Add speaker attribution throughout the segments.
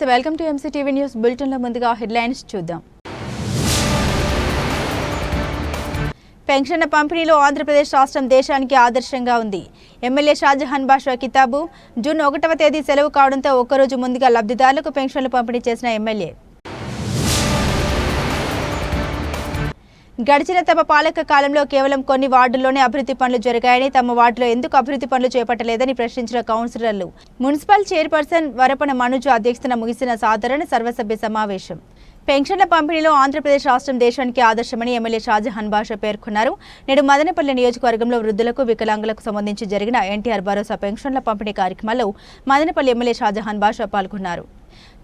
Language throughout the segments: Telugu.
Speaker 1: నమస్తే, welcome to MCTV news bulletin లో ముందుగా హెడ్లైన్స్ చూద్దాం. పెన్షన్ల పంపిణీలో ఆంధ్రప్రదేశ్ రాష్ట్రం దేశానికి ఆదర్శంగా ఉంది. ఎమ్మెల్యే షాజహాన్ బాషా కితాబు. జూన్ 1వ తేదీ సెలవు కావడంతో ఒక్కరోజు ముందుగా లబ్ధిదారులకు పెన్షన్లు పంపిణీ చేసిన ఎమ్మెల్యే. గడిచిన తమ పాలక కాలంలో కేవలం కొన్ని వార్డుల్లోనే అభివృద్ధి పనులు జరిగాయని, తమ వార్డులో ఎందుకు అభివృద్ధి పనులు చేపట్టలేదని ప్రశ్నించిన కౌన్సిలర్లు. మున్సిపల్ చైర్పర్సన్ వరపన మనుజు అధ్యక్షతన ముగిసిన సాధారణ సర్వసభ్య సమావేశం. పెన్షన్ల పంపిణీలో ఆంధ్రప్రదేశ్ రాష్ట్రం దేశానికి ఆదర్శమని ఎమ్మెల్యే షాజహాన్ బాషా పేర్కొన్నారు. నేడు మదనపల్లి నియోజకవర్గంలో వృద్ధులకు, వికలాంగులకు సంబంధించి జరిగిన ఎన్టీఆర్ భరోసా పెన్షన్ల పంపిణీ కార్యక్రమంలో మదనపల్లి ఎమ్మెల్యే షాజహాన్ బాషా పాల్గొన్నారు.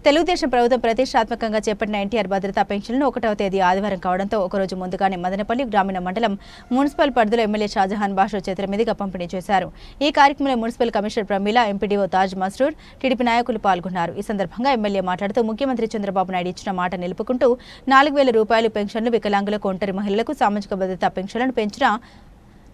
Speaker 1: తెలుగుదేశం ప్రభుత్వం ప్రతిష్టాత్మకంగా చేపట్టిన ఎన్టీఆర్ భద్రతా పెన్షన్లను 1వ తేదీ ఆదివారం కావడంతో ఒకరోజు ముందుగానే మదనపల్లి గ్రామీణ మండలం మున్సిపల్ పరిధిలో ఎమ్మెల్యే షాజహాన్ బాషా చేతుల మీదుగా పంపిణీ చేశారు. ఈ కార్యక్రమంలో municipal commissioner Pramila, MPDO Taj Masroor, TDP నాయకులు పాల్గొన్నారు. ఈ సందర్భంగా ఎమ్మెల్యే మాట్లాడుతూ ముఖ్యమంత్రి చంద్రబాబు నాయుడు ఇచ్చిన మాట నిలుపుకుంటూ 4,000 రూపాయలు పెన్షన్లు, వికలాంగులకు, ఒంటరి మహిళలకు సామాజిక భద్రతా పెన్షన్లను పెంచిన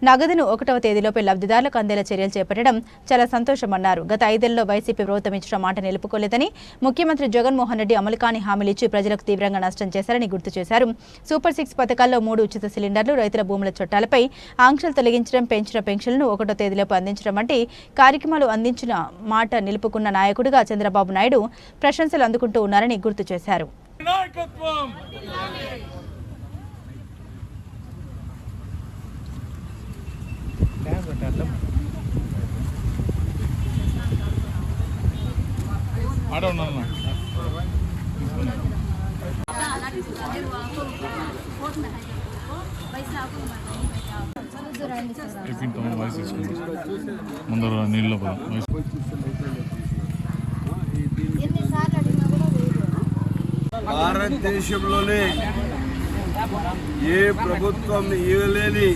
Speaker 1: నగదును 1వ తేదీలోపే లబ్ధిదారులకు అందేలా చర్యలు చేపట్టడం చాలా సంతోషమన్నారు. గత 5 ఏళ్లలో వైసీపీ ప్రభుత్వం ఇచ్చిన మాట నిలుపుకోలేదని, ముఖ్యమంత్రి జగన్మోహన్ రెడ్డి అమలు కాని హామీలు ఇచ్చి ప్రజలకు తీవ్రంగా నష్టం చేశారని గుర్తు చేశారు. సూపర్ 6 పథకాల్లో 3 ఉచిత సిలిండర్లు, రైతుల భూముల చట్టాలపై ఆంక్షలు తొలగించడం, పెంచిన పెన్షన్లను 1వ తేదీలోపు అందించడం వంటి కార్యక్రమాలు అందించిన మాట నిలుపుకున్న నాయకుడిగా చంద్రబాబు నాయుడు ప్రశంసలు అందుకుంటూ ఉన్నారని గుర్తు చేశారు.
Speaker 2: భారతదేశంలోనే ఏ ప్రభుత్వం ఇవ్వలేని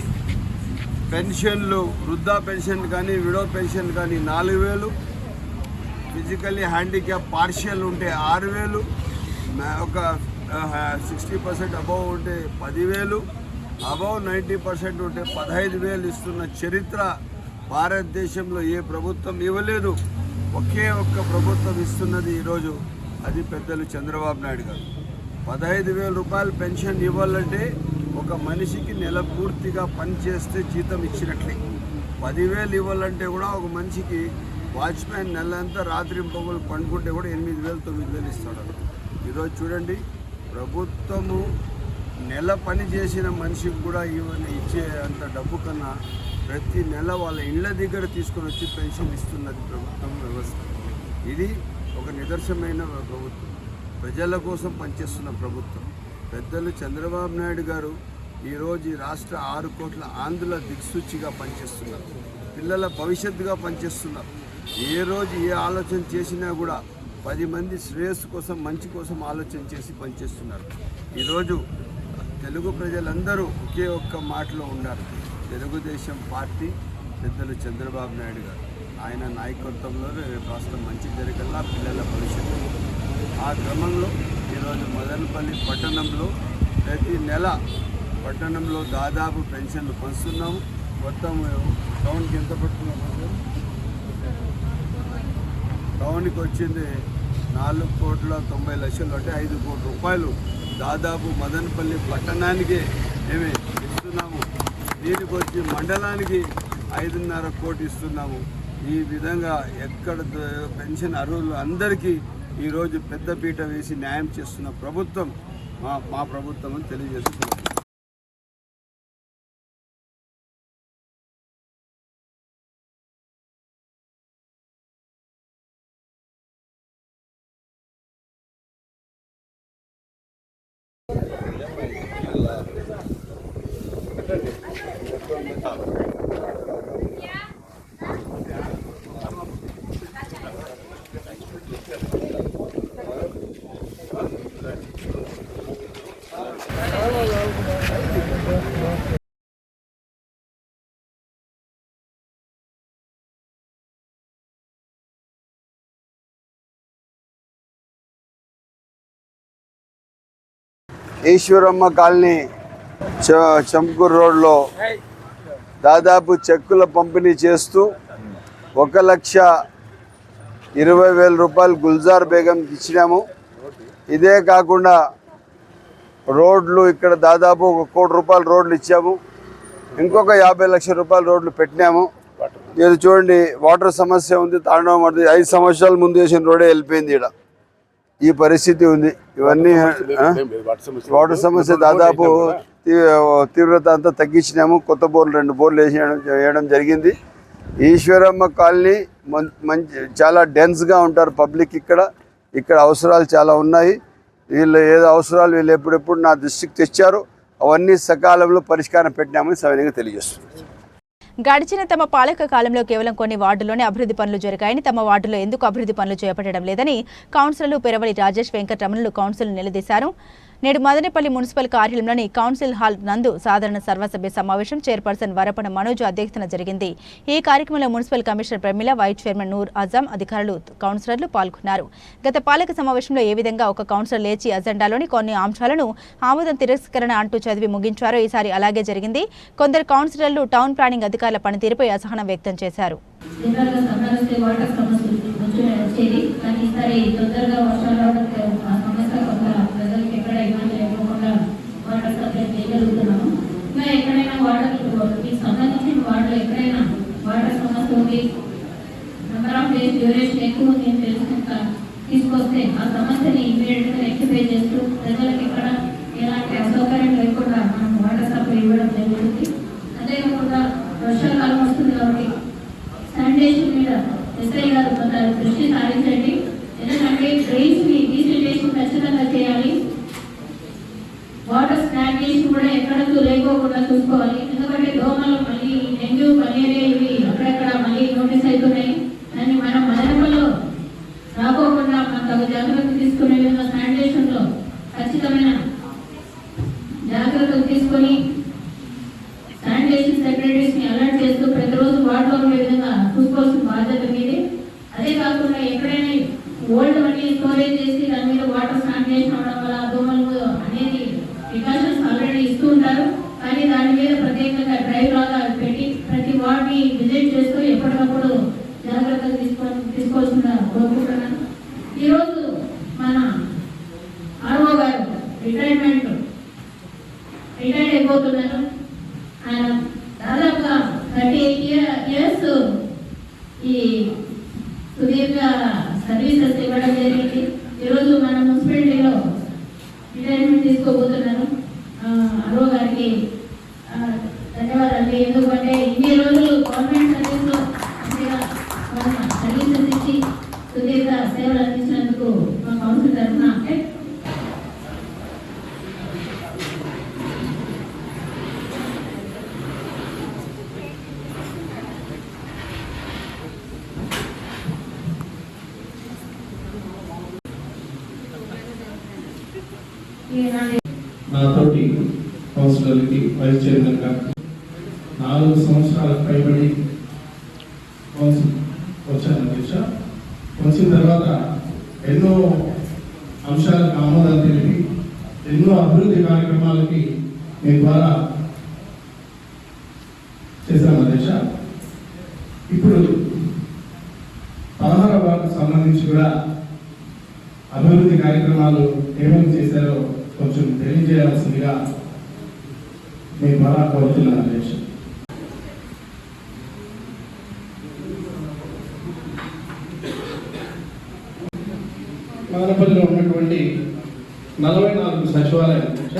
Speaker 2: పెన్షన్లు, వృద్ధా పెన్షన్ కానీ, విడో పెన్షన్ కానీ 4,000, ఫిజికల్లీ హ్యాండిక్యాప్ పార్షియల్ ఉంటే 6,000, ఒక 60% అబవ్ ఉంటే 10,000, అబవ్ 90% ఉంటే 15,000 ఇస్తున్న చరిత్ర భారతదేశంలో ఏ ప్రభుత్వం ఇవ్వలేదు. ఒకే ఒక్క ప్రభుత్వం ఇస్తున్నది ఈరోజు, అది పెద్దలు చంద్రబాబు నాయుడు గారు. 15,000 రూపాయలు పెన్షన్ ఇవ్వాలంటే ఒక మనిషికి నెల పూర్తిగా పనిచేస్తే జీతం ఇచ్చినట్లే. 10,000 ఇవ్వాలంటే కూడా ఒక మనిషికి వాచ్మ్యాన్ నెలంతా రాత్రి పగలు పండుకుంటే కూడా 8,000, 9,000 ఇస్తాడు. ఈరోజు చూడండి, ప్రభుత్వము నెల పని చేసిన మనిషికి కూడా ఇచ్చే అంత డబ్బు కన్నా ప్రతి నెల వాళ్ళ ఇళ్ళ దగ్గర తీసుకొని వచ్చి పెన్షన్ ఇస్తున్నది ప్రభుత్వం వ్యవస్థ. ఇది ఒక నిదర్శనమైన ప్రభుత్వం, ప్రజల కోసం పనిచేస్తున్న ప్రభుత్వం. పెద్దలు చంద్రబాబు నాయుడు గారు ఈరోజు ఈ రాష్ట్ర 6 కోట్ల ఆంధ్రుల దిక్సూచిగా పనిచేస్తున్నారు, పిల్లల భవిష్యత్తుగా పనిచేస్తున్నారు. ఏ రోజు ఏ ఆలోచన చేసినా కూడా 10 మంది శ్రేయస్సు కోసం, మంచి కోసం ఆలోచన చేసి పనిచేస్తున్నారు. ఈరోజు తెలుగు ప్రజలందరూ ఒకే ఒక్క మాటలో ఉన్నారు. తెలుగుదేశం పార్టీ, పెద్దలు చంద్రబాబు నాయుడు గారు, ఆయన నాయకత్వంలో రాష్ట్రం మంచి జరగల్లా, పిల్లల భవిష్యత్తు. ఆ క్రమంలో ఈరోజు మదనపల్లి పట్టణంలో ప్రతి నెల పట్టణంలో దాదాపు పెన్షన్లు పంచుతున్నాము. మొత్తం టౌన్కి ఎంత పడుతున్నాము? టౌన్కి వచ్చింది 4,90,00,000 అంటే 5 కోట్ల రూపాయలు దాదాపు మదనపల్లి పట్టణానికి మేమే ఇస్తున్నాము. దీనికి వచ్చి మండలానికి 5.5 కోట్లు ఇస్తున్నాము. ఈ విధంగా ఎక్కడ పెన్షన్ అర్హులు అందరికీ ఈరోజు పెద్దపీట వేసి న్యాయం చేస్తున్న ప్రభుత్వం మా ప్రభుత్వం అని తెలియజేస్తున్నాం. ఈశ్వరమ్మ కాలనీ చంపూర్ రోడ్లో దాదాపు చెక్కుల పంపిణీ చేస్తూ 1,00,000 20,000 రూపాయలు గుల్జార్ బేగంకి ఇచ్చినాము. ఇదే కాకుండా రోడ్లు ఇక్కడ దాదాపు 1 కోటి రూపాయల రోడ్లు ఇచ్చాము. ఇంకొక 50 లక్షల రూపాయల రోడ్లు పెట్టినాము. ఇది చూడండి, వాటర్ సమస్య ఉంది, తాండవం పడుతుంది. 5 సంవత్సరాల ముందు వేసిన రోడే వెళ్ళిపోయింది. ఇక్కడ ఈ పరిస్థితి ఉంది. ఇవన్నీ వాటర్ సమస్య దాదాపు తీవ్రత అంతా తగ్గించినాము. కొత్త బోర్లు 2 బోర్లు వేయడం జరిగింది. ఈశ్వరమ్మ కాలనీ మంచి చాలా డెన్స్గా ఉంటారు పబ్లిక్. ఇక్కడ అవసరాలు చాలా ఉన్నాయి. వీళ్ళు ఏదో అవసరాలు వీళ్ళు ఎప్పుడెప్పుడు నా దృష్టికి తెచ్చారు, అవన్నీ సకాలంలో పరిష్కారం పెట్టినామని సవినయంగా తెలియజేస్తుంది.
Speaker 1: గడిచిన తమ పాలక కాలంలో కేవలం కొన్ని వార్డుల్లోనే అభివృద్ధి పనులు జరిగాయని, తమ వార్డులో ఎందుకు అభివృద్ధి పనులు చేపట్టడం లేదని కౌన్సిలర్లు పెరవలి రాజేష్ వెంకటరమణులు కౌన్సిల్ నిలదీశారు. నేడు మదనపల్లి మున్సిపల్ కార్యాలయంలోని కౌన్సిల్ హాల్ నందు సాధారణ సర్వసభ్య సమావేశం చైర్పర్సన్ వరపన మనోజ్ అధ్యక్షతన జరిగింది. ఈ కార్యక్రమంలో municipal commissioner Pramila, vice chairman Noor Azam, అధికారులు, కౌన్సిలర్లు పాల్గొన్నారు. గత పాలక సమావేశంలో ఏ విధంగా ఒక కౌన్సిలర్ లేచి అజెండాలోని కొన్ని అంశాలను ఆమోదం తిరస్కరణ అంటూ చదివి ముగించారో ఈసారి అలాగే జరిగింది. కొందరు కౌన్సిలర్లు టౌన్ ప్లానింగ్ అధికారుల పనితీరుపై అసహనం వ్యక్తం చేశారు.
Speaker 3: ఎక్కడైనా వాటర్కి సంబంధించిన వాటర్ ఎక్కడైనా వాటర్ సమస్య ఉంది, నెంబర్ ఆఫ్ డేస్ డ్యూరేషన్ ఎక్కువ ఉంది అని తెలుసుకుంటా తీసుకొస్తే ఆ సమస్యని ఇమీడియట్గా రెక్టిఫై చేస్తూ ప్రజలకు ఎక్కడ ఎలాంటి అసౌకర్యం లేకుండా మనం వాటర్ సప్లై ఇవ్వడం జరుగుతుంది. అంతేకాకుండా వర్షాకాలం వస్తుంది కాబట్టి శానిటేషన్ మీద ఎస్ఐ గారు కొంత దృష్టి సారించండి. ఎందుకంటే డ్రైన్స్ని డీసిల్టేషన్ ఖచ్చితంగా చేయాలి. వాటర్ స్టాగ్నేషన్ కూడా ఎక్కడూ లేకోకుండా చూసుకోవాలి. ఎందుకంటే దోమలు మళ్ళీ డెంగ్యూ, మలేరియా ఇవి అక్కడెక్కడ మళ్ళీ నోటీస్ అవుతున్నాయి. దాన్ని మనం మదనపల్లిలో రాకోకుండా మనం తగు జాగ్రత్తలు తీసుకునే విధంగా శానిటేషన్లో ఖచ్చితమైన జాగ్రత్తలు తీసుకొని శానిటేషన్ సెక్రటరీస్ని అలర్ట్ చేస్తూ ప్రతిరోజు వార్డులో ఉండే విధంగా చూసుకోవాల్సిన బాధ్యత మీదే. అదే కాకుండా ఎక్కడైనా ఓల్డ్ మనీ స్టోరేజ్ చేసి దాని మీద వాటర్ శానిటేషన్ అవడం వల్ల దోమలు అనేది ప్రికాషన్స్ ఆల్రెడీ ఇస్తూ ఉంటారు. కానీ దాని మీద ప్రత్యేకంగా డ్రైవ్ లాగా పెట్టి ప్రతి వార్డ్ని విజిట్ చేస్తూ ఎప్పటికప్పుడు జాగ్రత్తలు తీసుకోవాల్సిన కోరుకుంటున్నాను. ఈరోజు మన ఆర్ఓ గారు రిటైర్డ్ అయిపోతున్నారు. ఆయన దాదాపుగా 38 years ఈ సుదీర్ఘ సర్వీసెస్ ఇవ్వడం జరిగింది. ఈరోజు మన మున్సిపాలిటీలో రిటైర్మెంట్ తీసుకోబోతున్నారు. ఆర్ఓ గారికి ధన్యవాదాలు. ఎందుకంటే ఇన్ని రోజులు గవర్నమెంట్ సర్వీస్లో సర్వీసెస్ ఇచ్చి సుదీర్ఘ సేవలు అందించినందుకు మా కౌన్సిల్ తరఫున
Speaker 4: నాతోటి కౌన్సిలర్కి, వైస్ చైర్మన్ గారికి 4 సంవత్సరాల పైబడి కౌన్సిల్ వచ్చాను అధ్యక్ష. వచ్చిన తర్వాత ఎన్నో అంశాలకు ఆమోదాలు తెలిపి ఎన్నో అభివృద్ధి కార్యక్రమాలకి మీ ద్వారా చేశాను అధ్యక్ష. ఇప్పుడు 16వ వార్డుకు సంబంధించి కూడా అభివృద్ధి కార్యక్రమాలు ఏమేమి చేశారో కొంచెం తెలియజేయాల్సిందిగా మీ ద్వారా కోరుతున్నాను అధ్యక్ష. మదనపల్లిలో ఉన్నటువంటి 44 సచివాలయాలు అధ్యక్ష.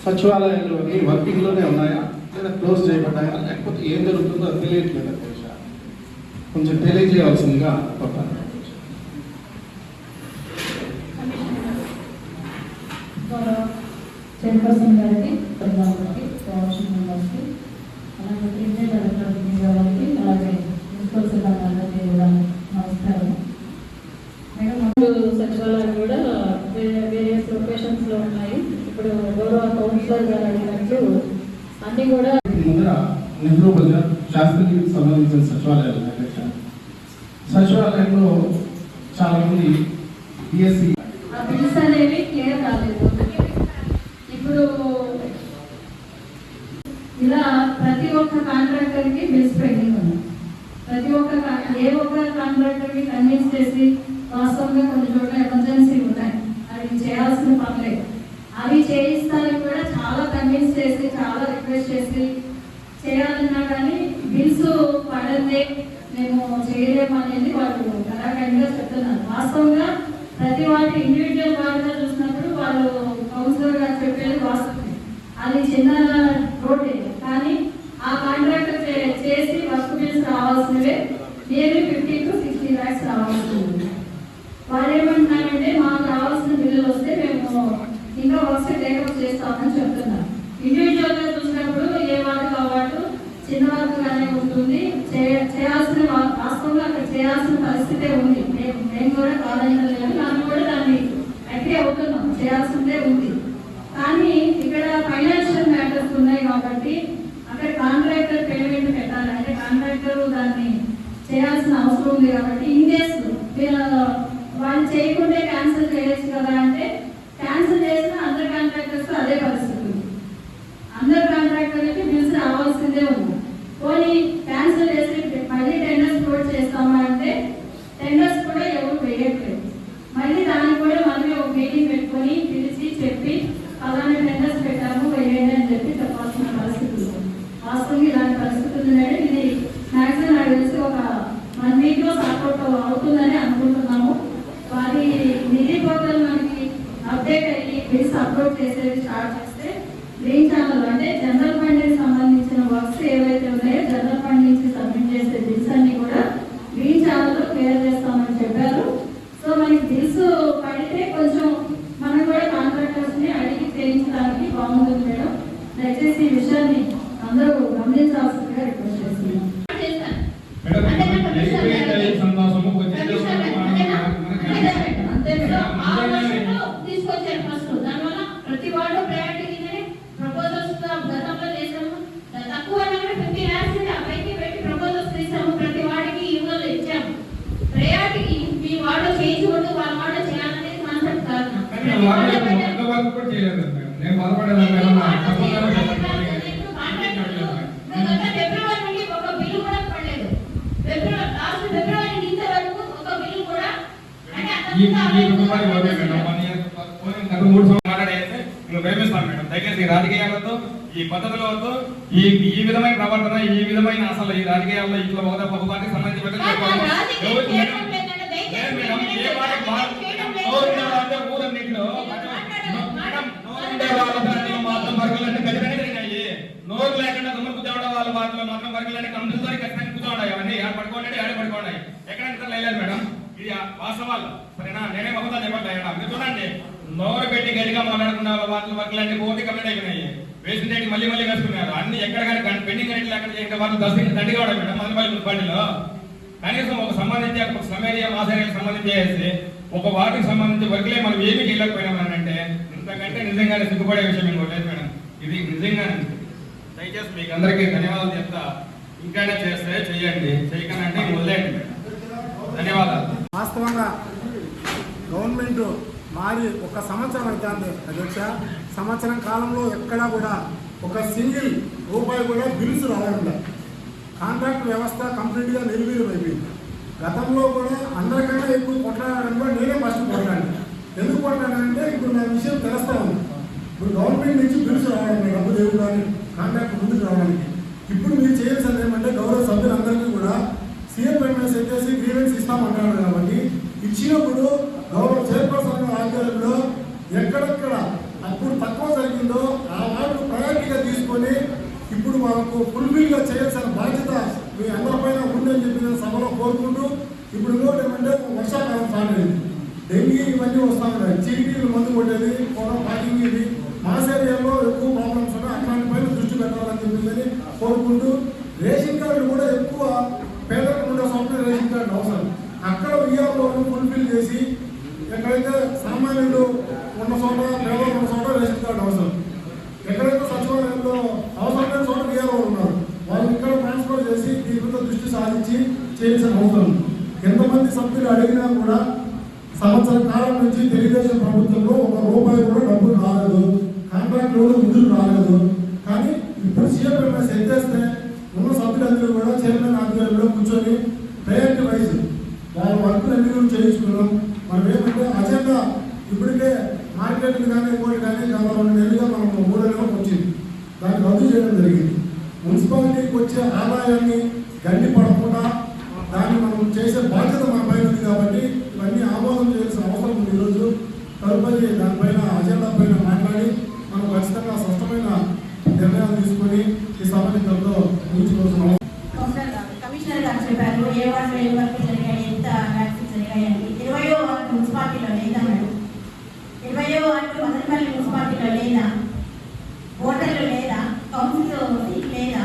Speaker 4: సచివాలయాలు అన్ని వర్కింగ్లోనే ఉన్నాయా లేదా క్లోజ్ చేయబడ్డాయా లేకపోతే ఏం జరుగుతుందో అది తెలియట్లేదు అధ్యక్ష. కొంచెం తెలియజేయాల్సిందిగా కోరుతాను.
Speaker 3: చైర్పర్సన్ గారికి, కోఆప్షన్ మెంబర్స్కి, అలాగే ప్రెసిడెంట్ ఎలక్ట్రానిక్ గారికి, అలాగే మున్సిపల్ సిబ్బంది కూడా నమస్కారం. మేడం, సచివాలయాలు కూడా వేరియస్ లొకేషన్స్లో ఉన్నాయి. ఇప్పుడు గౌరవ కౌన్సిలర్ గారు అడిగినట్లు అన్నీ కూడా
Speaker 4: ముందర నెహ్రూ బజార్ శాస్త్రికి సంబంధించిన సచివాలయాలు అధ్యక్ష. సచివాలయంలో చాలా మంది బిఎస్సి
Speaker 3: బిల్స్ అనేవి క్లియర్ కాలేదు. ఇప్పుడు ఇలా ప్రతి ఒక్క కాంట్రాక్టర్కి బిల్స్ పెండింగ్ ఉంది. ఏ ఒక్క కాంట్రాక్టర్ని కన్విన్స్ చేసి వాస్తవంగా కొన్ని చోట్ల ఎమర్జెన్సీ ఉన్నాయి, అవి చేయాల్సిన పనులేదు. అవి చేయిస్తానికి కూడా చాలా కన్విన్స్ చేసి చాలా రిక్వెస్ట్ చేసి చేయాలన్నా కానీ బిల్స్ పడందే మేము చేయలేము అనేది వాళ్ళు కరాఖండిగా చెప్తున్నారు. వాస్తవంగా ప్రతి వాటి ఇండివిజువల్ వార్డుగా చూసినప్పుడు వాళ్ళు కౌన్సిలర్ గారు చెప్పేది వాస్తవమే, అది చిన్న రోడ్డే. కానీ ఆ కాంట్రాక్టర్ చేసి work bills రావాల్సినవే nearly 50 to 60 lakhs రావాల్సింది. వాళ్ళు ఏమంటున్నారంటే మాకు రావాల్సిన బిల్లులు వస్తే మేము ఇంకా వర్క్స్ టేకప్ చేస్తామని చెప్తున్నారు. ఇండివిజువల్ గా చూసినప్పుడు ఏ వార్డు కావాడు చిన్న వర్క్గానే ఉంటుంది, చేయాల్సిన వాస్తవంగా అక్కడ చేయాల్సిన పరిస్థితే ఉంది. మేము కూడా కాదనలేదు, మేము కూడా దాన్ని అగ్రీ అవుతున్నాం, చేయాల్సిందే ఉంది. కానీ ఇక్కడ ఫైనాన్షియల్ మ్యాటర్స్ ఉన్నాయి కాబట్టి అక్కడ కాంట్రాక్టర్ పేమెంట్ పెట్టాలి, అంటే కాంట్రాక్టర్ దాన్ని చేయాల్సిన అవసరం ఉంది. కాబట్టి ఇంకేస్ వాళ్ళు చేయకుంటే క్యాన్సిల్ చేయొచ్చు కదా అంటే క్యాన్సిల్ చేసిన అందరు కాంట్రాక్టర్స్ అదే పరిస్థితి, అందరు కాంట్రాక్టర్లకి బిల్స్ రావాల్సిందే ఉంది. పోనీ క్యాన్సిల్ చేసి మళ్ళీ టెండర్స్ క్లోజ్ చేస్తామా అంటే టెండర్స్ కూడా ఎవరు వేయట్లేదు. మళ్ళీ దానికి కూడా మనమే ఒక మీటింగ్ పెట్టుకొని పిలిచి చెప్పి అలానే టెండర్స్ పెట్టాము వేయండి అని చెప్పి చెప్పాల్సిన పరిస్థితులు వాస్తవంగా ఇలాంటి పరిస్థితులు ఉన్నాయి. ఇది మ్యాక్సిమం నాకు తెలిసి ఒక 1 week లో సపోర్ట్ అవుతుందని అనుకుంటున్నాము. వారి నిధి పోర్టల్ మనకి అప్డేట్ అయ్యి బిల్స్ అప్లోడ్ చేసేది స్టార్ట్ చేస్తే గ్రీన్ ఛానల్ అంటే జనరల్ ఫండ్ కి సంబంధించిన వర్క్స్ ఏవైతే ఉన్నాయో జనరల్ ఫండ్ నుంచి సబ్మిట్ చేసే బిల్స్ అన్ని కూడా గ్రీన్ ఛానల్ లో క్లియర్ చేస్తామని చెప్పారు. సో మనకి బిల్స్ పడితే కొంచెం మనం కూడా కాంట్రాక్టర్స్ ని అడిగి చేయించడానికి బాగుంటుంది మేడం. దయచేసి ఈ విషయాన్ని అందరూ గమనించాల్సిందిగా రిక్వెస్ట్ చేస్తున్నాం. తీసుకొచ్చారు ఫస్ట్, దానివల్ల ప్రతి వార్డు ప్రయారిటీ ప్రపోజల్స్ గతంలో చేసాము. తక్కువ 50 lakhs పైకి పెట్టి ప్రపోజల్స్ తీసాము, ప్రతి వార్డుకి ఈమెయిల్ ఇచ్చాము. ప్రయారిటీకి మీ వార్డు చేయించకూడదు, వాళ్ళ వార్డు చేయాలనేది కాన్సెప్ట్ కాదు. ఫిబ్రవరి నుండి ఒక బిల్లు కూడా పడలేదు, ఫిబ్రవరి నుంచి వరకు ఒక బిల్లు కూడా
Speaker 5: దయచేసి రాజకీయాలతో ఈ పద్ధతులతో ఈ విధమైన ప్రవర్తన ఈ విధమైన అసలు ఈ రాజకీయాల్లో ఇట్లా ఒక పార్టీకి సంబంధించి ఊరన్నింటిలో మాత్రం వర్గాలన్నీ ఖచ్చితంగా జరిగినాయి. నోరు లేకుండా దుమ్ము కూర్చోవడం వాళ్ళ వాటిలో మాత్రం వర్గాలన్నీ కంపల్సరీ ఖచ్చితంగా కూర్చోండి. అవన్నీ ఆడ పడుకోండి ఆడ పడుకోండి, ఎక్కడ లేదు మేడం. ఇది వాస్తవాలు సరేనా, నేనే మమతా చెప్పట్లేదు. మీరు చూడండి, నోరు పెట్టి గట్టిగా మాట్లాడుకున్న వాళ్ళ వర్గాలన్నీ పోటీ కంప్లీట్ అయిపోయినాయి. వేసిన రేటు మళ్ళీ వేసుకున్నారు. అన్ని ఎక్కడ కానీ పెండింగ్ రేట్లు ఎక్కడ చేయండి వాళ్ళు దండి కావడం మేడం. మదనపల్లి మున్సిపాలిటీలో కనీసం ఒక సంబంధించి ఒక సమేరియా ఆశ్రయాలకు సంబంధించి ఒక వార్డుకి సంబంధించి వర్గలే మనం ఏమీ చేయలేకపోయినామని అంటే ఇంతకంటే నిజంగానే సిగ్గుపడే విషయం ఇంకోటి లేదు మేడం. ఇది నిజంగానే దయచేసి మీకు అందరికీ ధన్యవాదాలు చెప్తా. ఇంకానే చేస్తే చెయ్యండి, చేయకనంటే వదిలేయండి మేడం. ధన్యవాదాలు.
Speaker 6: వాస్తవంగా గవర్నమెంట్ మారి 1 సంవత్సరం అవుతుంది అధ్యక్ష. సంవత్సరం కాలంలో ఎక్కడా కూడా ఒక సింగిల్ రూపాయి కూడా బిల్స్ రావడం, కాంట్రాక్ట్ వ్యవస్థ కంప్లీట్గా నిర్వీర్యమైపోయింది. గతంలో కూడా అందరికన్నా ఎక్కువ కొట్లాడడం కూడా నేనే ఫస్ట్ కొట్లాడాను. ఎందుకు కొట్లాడానంటే ఇప్పుడు నా విషయం తెలుస్తా ఉంది. ఇప్పుడు గవర్నమెంట్ నుంచి బిల్స్ రావడం డబ్బు దేవుడు కానీ కాంట్రాక్ట్ ముందుకు రావడానికి ఇప్పుడు మీరు చేయాల్సింది ఏమంటే గౌరవ సభ్యులందరికీ కూడా CMS వచ్చేసి గ్రీవెన్స్ ఇస్తామంటారు కాబట్టి ఇచ్చినప్పుడు గౌరవ చైర్పర్సన్ ఆధ్వర్యంలో ఎక్కడెక్కడ అప్పుడు తక్కువ జరిగిందో ఆ వాటిని ప్రయారిటీగా తీసుకొని ఇప్పుడు మనకు ఫుల్ఫిల్గా చేయాల్సిన బాధ్యత మీ అందరిపైన ఉందని చెప్పిన సభలో కోరుకుంటూ ఇప్పుడు ఇంకోటి ఏమంటే వర్షాకాలం స్టార్ట్ అయింది. డెంగీ ఇవన్నీ వస్తూ ఉన్నాయి, చీటీలు మందు కొట్టేది, ప్యాకింగ్ ఇది మాస్ ఏరియాలో ఎక్కువ ప్రాబ్లమ్స్ ఉన్నాయి. అట్లాంటి పైన దృష్టి పెట్టాలని చెప్పిందని కోరుకుంటూ రేషన్ కార్డు కూడా ఎక్కువ పేదలకు ఉండే సాఫ్ట్వేర్ రేషన్ కార్డు అవసరం. అక్కడ విఆర్ఓ ఫుల్ఫిల్ చేసి ఎక్కడైతే సామాన్యులు ఉన్న చోట పేదలు ఉన్న చోట రేషన్ కార్డు అవసరం, ఎక్కడైతే సచివాలయంలో అవసరమైన చోట విఆర్ఓ ఉన్నారు వాళ్ళు ఇక్కడ ట్రాన్స్ఫర్ చేసి దీని మీద దృష్టి సాధించి చేయాల్సిన అవసరం. ఎంతమంది సభ్యులు అడిగినా కూడా సంవత్సరం కాలం నుంచి తెలుగుదేశం ప్రభుత్వంలో 1 రూపాయి కూడా డబ్బులు రాలేదు, కాంట్రాక్ట్ కూడా ముందుకు రాలేదు. కానీ ఇప్పుడు CMS ఎత్తేస్తే ఉన్న సభ్యులందరూ కూడా చైర్మన్ ఆధ్వర్యంలో కూర్చొని కూర్చొని ప్రయారిటీ వైజ్ వాళ్ళ వర్కులన్నీ కూడా చేయించుకున్నాం. మనం ఏమంటే అజెండా ఇప్పటికే మార్కెట్లు కానీ ఇంకోటి కానీ గత 2 నెలలుగా మనం 3 నెలలకు వచ్చింది, దాన్ని రద్దు చేయడం జరిగింది. మున్సిపాలిటీకి వచ్చే ఆదాయాన్ని గండి పడకుండా దాన్ని మనం చేసే బాధ్యత మన పైన ఉంది కాబట్టి ఇవన్నీ ఆమోదం చేయాల్సిన అవసరం ఉంది. ఈరోజు తదుపరి దానిపైన అజెండా పైన మాట్లాడి మనం ఖచ్చితంగా స్పష్టమైన నిర్ణయాలు తీసుకొని ఈ సభని త్వరలో ముగించుకోవాల్సిన
Speaker 7: కమిషనర్ గారు చెప్పారు ఏ వార్డు ఏ వర్క్ జరిగాయి, ఎంత వ్యాక్సిన్ జరిగాయండి. 20వ వార్డు మున్సిపాలిటీలో లేదా మేడం, 20వ వార్డు మదనపల్లి మున్సిపాలిటీలో లేదా, ఓటర్లు లేదా, కౌన్సిల్ సీట్ లేదా,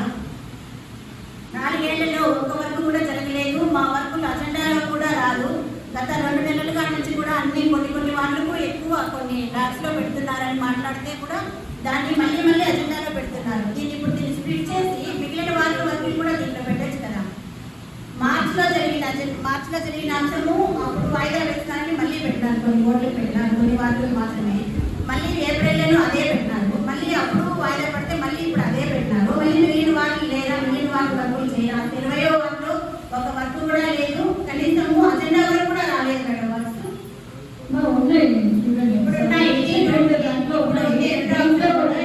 Speaker 7: 4 ఏళ్లలో ఒక్క వర్క్ కూడా జరగలేదు. మా వర్కులు అజెండాలో కూడా రాదు. గత 2 నెలలుగా నుంచి కూడా అన్ని కొన్ని వార్డులకు ఎక్కువ కొన్ని ల్యాబ్స్లో పెడుతున్నారని మాట్లాడితే కూడా దాన్ని మళ్ళీ అజెండాలో పెడుతున్నారు. దీన్ని స్ప్లిట్ చేసి మిగిలిన వార్డు వర్కులు కూడా దీంట్లో పెట్టచ్చు కదా. మార్చిలో జరిగిన అంశము అప్పుడు వాయిదా వేస్తారని మళ్ళీ పెట్టినారు, కొన్ని ఓట్లు పెట్టినారు, కొన్ని వార్డులు మాత్రమే. మళ్ళీ ఏప్రిల్లోనూ అదే పెట్టినారు, మళ్ళీ అప్పుడు వాయిదా పడితే మళ్ళీ ఇప్పుడు అదే పెట్టినారు. మళ్ళీ మిగిలిన వార్డులు లేదా, మిగిలిన వార్డు వర్కులు చేయాలి. 20వ వార్డులో ఒక వర్క్ కూడా లేదు, కనీసము అజెండా వరకు కూడా రాలేదు మేడం. వర్క్స్ ఇప్పుడు ఉన్నాయి, దాంట్లో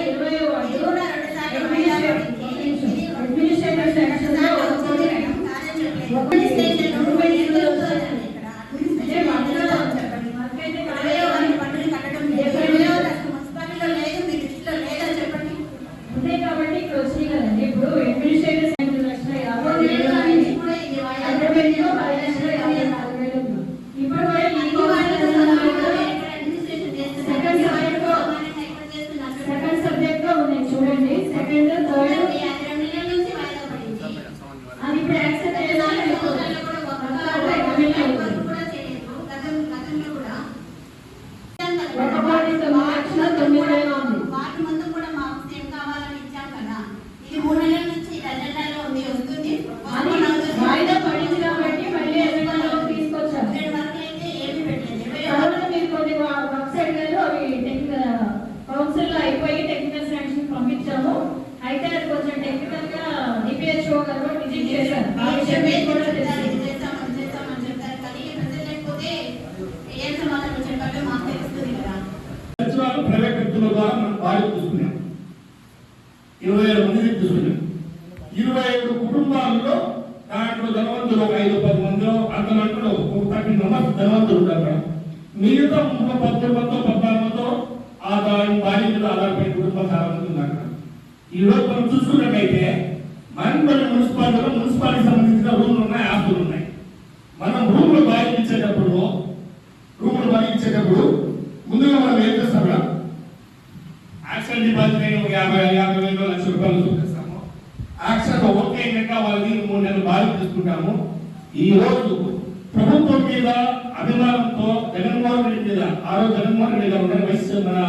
Speaker 3: కౌన్సిల్ అయిపోయి టెక్నికల్ శాంక్షన్ పంపించాము. అయితే అది కొంచెం టెక్నికల్ గా డిపిహెచ్ఓ గారు విజిట్ చేశారు.
Speaker 5: ప్రైవేట్ వ్యక్తుల ద్వారా మనం బాడీ తీసుకున్నాం. 27 మందిని తీసుకున్నాం. 27 కుటుంబాల్లో దాంట్లో ధనవంతులు ఒక 5-10 మందిలో అంతమందిలో ఒక 30 మెంబర్స్ ధనవంతులు ఉంటారు. మిగతా 14 ఆ దాని బాడీ మీద ఆధారపడే కుటుంబాలు చాలా మంది ఉన్నారు. ఈ రోజు మనం చూసుకున్నట్టయితే మదనపల్లి మున్సిపాలిటీకి సంబంధించిన రూమ్లు ఉన్నాయి, ఆస్తులు ఉన్నాయి. మనం రూములు బాడీ ఇచ్చేటప్పుడు ముందుగా మనం ఏం చేస్తాం, యాక్షన్ డిపాజిట్ అయిన 50,000 లక్ష రూపాయలు చూపిస్తాము. యాక్షన్ ఓకే అయినాక వాళ్ళని 3 నెలలు బాడీ తీసుకుంటాము. ఈ రోజు ప్రభుత్వం మీద అభిమానంతో జగన్మోహన్ రెడ్డి మీద జగన్మోహన్ రెడ్డి గారు మన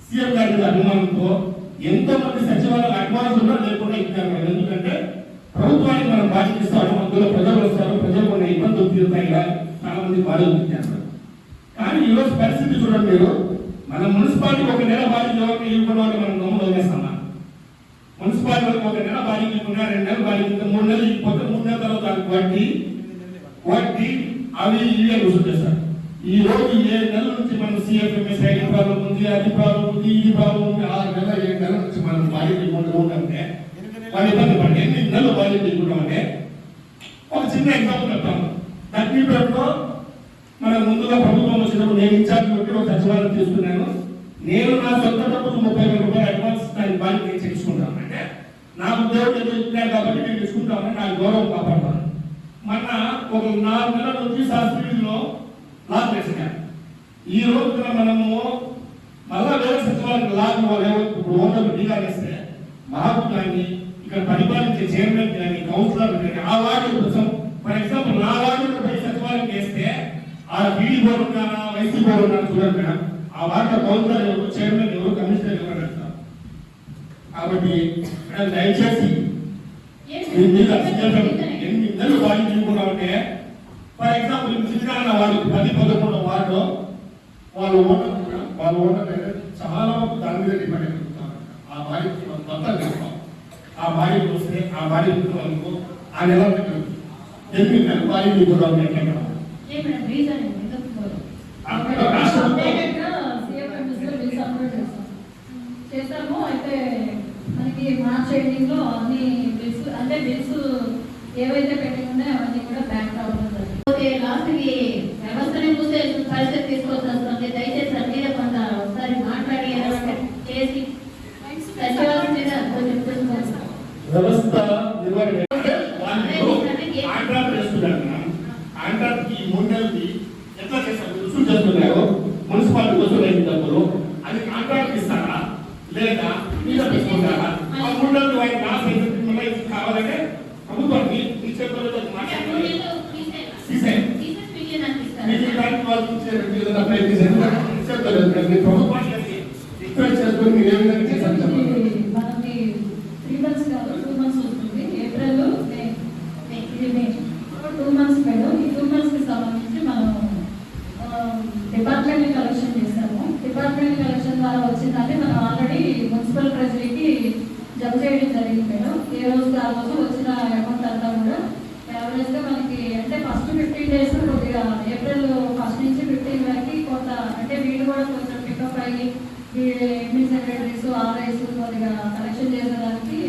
Speaker 5: సీఎం గారి మీద అభిమానంతో ఎంతో మంది సచివాలయాలు అడ్వాన్స్ కూడా లేకుండా ఇచ్చారు. ఎందుకంటే ప్రభుత్వానికి మనం బాధ్యత ఇస్తాము, అందులో ప్రజలు వస్తారు, ప్రజలు కొన్ని ఇబ్బందులు తీరుతాయి, చాలా మంది బాధ్యత ఇచ్చారు. కానీ ఈరోజు పరిస్థితి చూడండి, మీరు మన మున్సిపాలిటీకి 1 నెల బాధ్యత ఎవరికి ఇవ్వకుండా మనం గమ్ములు వదిలేస్తామా? మున్సిపాలిటీ 1 నెల బాధ్యత ఇవ్వకుండా 2 నెలలు బాధ్యత 3 నెలలు ఇవ్వకపోతే 3 నెలల తర్వాత వడ్డీ అవి ఇవే రుజువు చేస్తారు. ఈ రోజు 7 నెలల నుంచి మనం సిఎఫ్ఎంఎస్ ఐడి ప్రాబ్లం ఉంది, అది ప్రాబ్లం ఉంది, ఈ ప్రాబ్లం ఉంది. 6 నెలల 7 నెలల నుంచి మనం బాధ్యత ఇవ్వకుండా ఉంటే వాళ్ళు ఇబ్బంది పడి 8 నెలలు బాధ్యత ఇవ్వకుంటామంటే ఒక చిన్న ఎగ్జాంపుల్ చెప్తాను. లక్ష్మీపేటలో మనం ముందుగా ప్రభుత్వం వచ్చినప్పుడు నేను ఇన్ఛార్జ్ పెట్టి ఒక సచివాలయం తీసుకున్నాను. నేను నా సొంత డబ్బులు 30,000 రూపాయలు అడ్వాన్స్ దాని బాధ్యత నేను చేసుకుంటాను. అంటే నాకు దేవుడు ఏదో ఇచ్చినాడు కాబట్టి నేను తీసుకుంటామని నాకు గౌరవం కాపాడతాను. మన ఒక 4 నెలల నుంచి శాస్త్రీయుల్లో లాక్ వేసినారు. ఈ రోజున మనము మళ్ళా వేరే సచివాలయం లాక్ ఇప్పుడు ఓటర్లు ఢీగానేస్తే మాకు కానీ ఇక్కడ పరిపాలించే చైర్మన్ కానీ కౌన్సిలర్ కానీ ఆ వార్డు కోసం ఫర్ ఎగ్జాంపుల్ నా వార్డు పోయి సచివాలయం చేస్తే ఆ బీడీ బోర్డు ఉన్నారా, వైసీ బోర్డు ఉన్నారా చూడండి మేడం. ఆ వార్డు కౌన్సిలర్ ఎవరు, చైర్మన్ ఎవరు, కమిషనర్ ఎవరు అంటారు. కాబట్టి మేడం దయచేసి మీద 8 నెలలు బాడీ తీసుకున్నామంటే ఫర్ ఎగ్జాంపుల్ శ్రీకారణ వార్డు 10-11 వార్డులో వాళ్ళు ఓటర్ చాలా వరకు దాని మీద డిపెండ్ అయిపోతున్నారు. ఆ బాడీ మొత్తం ఆ బాడీకి వస్తే ఆ
Speaker 8: భార్య ఆ నెల చెప్పి భార్య ఇప్పుడు
Speaker 3: రీజన్ చేస్తాము. అయితే మనకి మార్చ్ ఎండింగ్ లో అన్ని బిల్స్ అంటే బిల్స్ ఏవైతే పెండింగ్ ఉన్నాయో అవన్నీ కూడా బ్యాంక్ రావడం జరిగింది. లాస్ట్ కి వ్యవస్థని చూసే పరిస్థితి తీసుకొచ్చి వస్తుంది. దయచేసి దాని మీద కొంత ఒకసారి మాట్లాడి చేసి సచివాలయం మీద కొంచెం
Speaker 8: వ్యవస్థ నిర్వహణ కాంట్రాక్ట్ ఈ 3 నెలలకి ఎట్లా చేస్తారు రుసులు చేస్తున్నారు మున్సిపాలిటీ వసూలు అయిన డబ్బులు అది కాంట్రాక్ట్ ఇస్తారా లేదా మీద తీసుకుంటారా? ఆ 3 నెలలు ఆయన లాస్ అయితే కావాలంటే ప్రభుత్వానికి ఈ చేతుల్లో మాట్లాడాలి ప్రభుత్వానికి రిక్వెస్ట్ చేసుకొని మీరు ఏ విధంగా చేశారు చెప్పండి.
Speaker 3: మనకి 3 months కాదు 2 months వస్తుంది. April May 2 months madam. ఈ 2 months కి సంబంధించి మనం డిపార్ట్మెంట్ కలెక్షన్ చేసాము. డిపార్ట్మెంట్ కలెక్షన్ ద్వారా వచ్చిందంటే మనం ఆల్రెడీ మున్సిపల్ ట్రెజరీకి జమ చేయడం జరిగింది మేడం. ఏ రోజు ఆ రోజు వచ్చిన అమౌంట్ అంతా కూడా యావరేజ్ గా మనకి అంటే ఫస్ట్ 15 days కొద్దిగా ఏప్రిల్ 1st నుంచి 15 వరకు కొంత అంటే వీళ్ళు కూడా కొంచెం పికప్ అయ్యి అడ్మిన్ సెక్రటరీస్ ఆర్ఐస్ కొద్దిగా కలెక్షన్ చేసేదానికి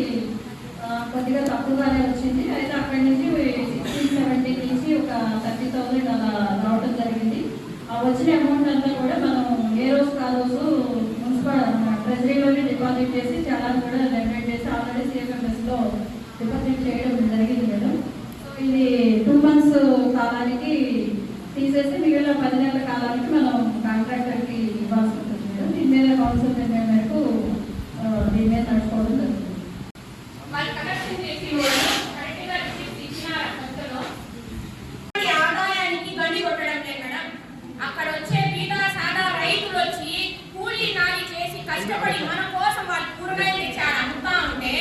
Speaker 3: కొద్దిగా తక్కువగానే వచ్చింది. అయితే అక్కడి నుంచి 16-17 నుంచి ఒక 30,000 అలా రావడం జరిగింది. ఆ వచ్చిన అమౌంట్ అంతా కూడా మనం ఏ రోజు ఆ రోజు మున్సిపల్ ట్రెజరీలోనే డిపాజిట్ చేసి చాలా కూడా జనరేట్ చేసి ఆల్రెడీ సిఎఫ్ఎంఎస్ లో డిపాజిట్ చేయడం జరిగింది మేడం. సో ఇది 2 months కాలానికి తీసేసి మిగిలిన 10 నెలల కాలానికి మనం కాంట్రాక్టర్ కి ఇవ్వాల్సి ఉంటుంది మేడం. దీని మీద కౌన్సిల్ నిర్ణయం మేరకు దీని మీద నడుచుకోవడం జరుగుతుంది.
Speaker 9: ఆదాయానికి గండి కొట్టడం లేదు మేడం. అక్కడ వచ్చే బీద సాదా రైతులు వచ్చి కూలీ నాలి చేసి కష్టపడి మన కోసం వాళ్ళు కూరగాయలు తెచ్చారు అమ్ముతా ఉంటే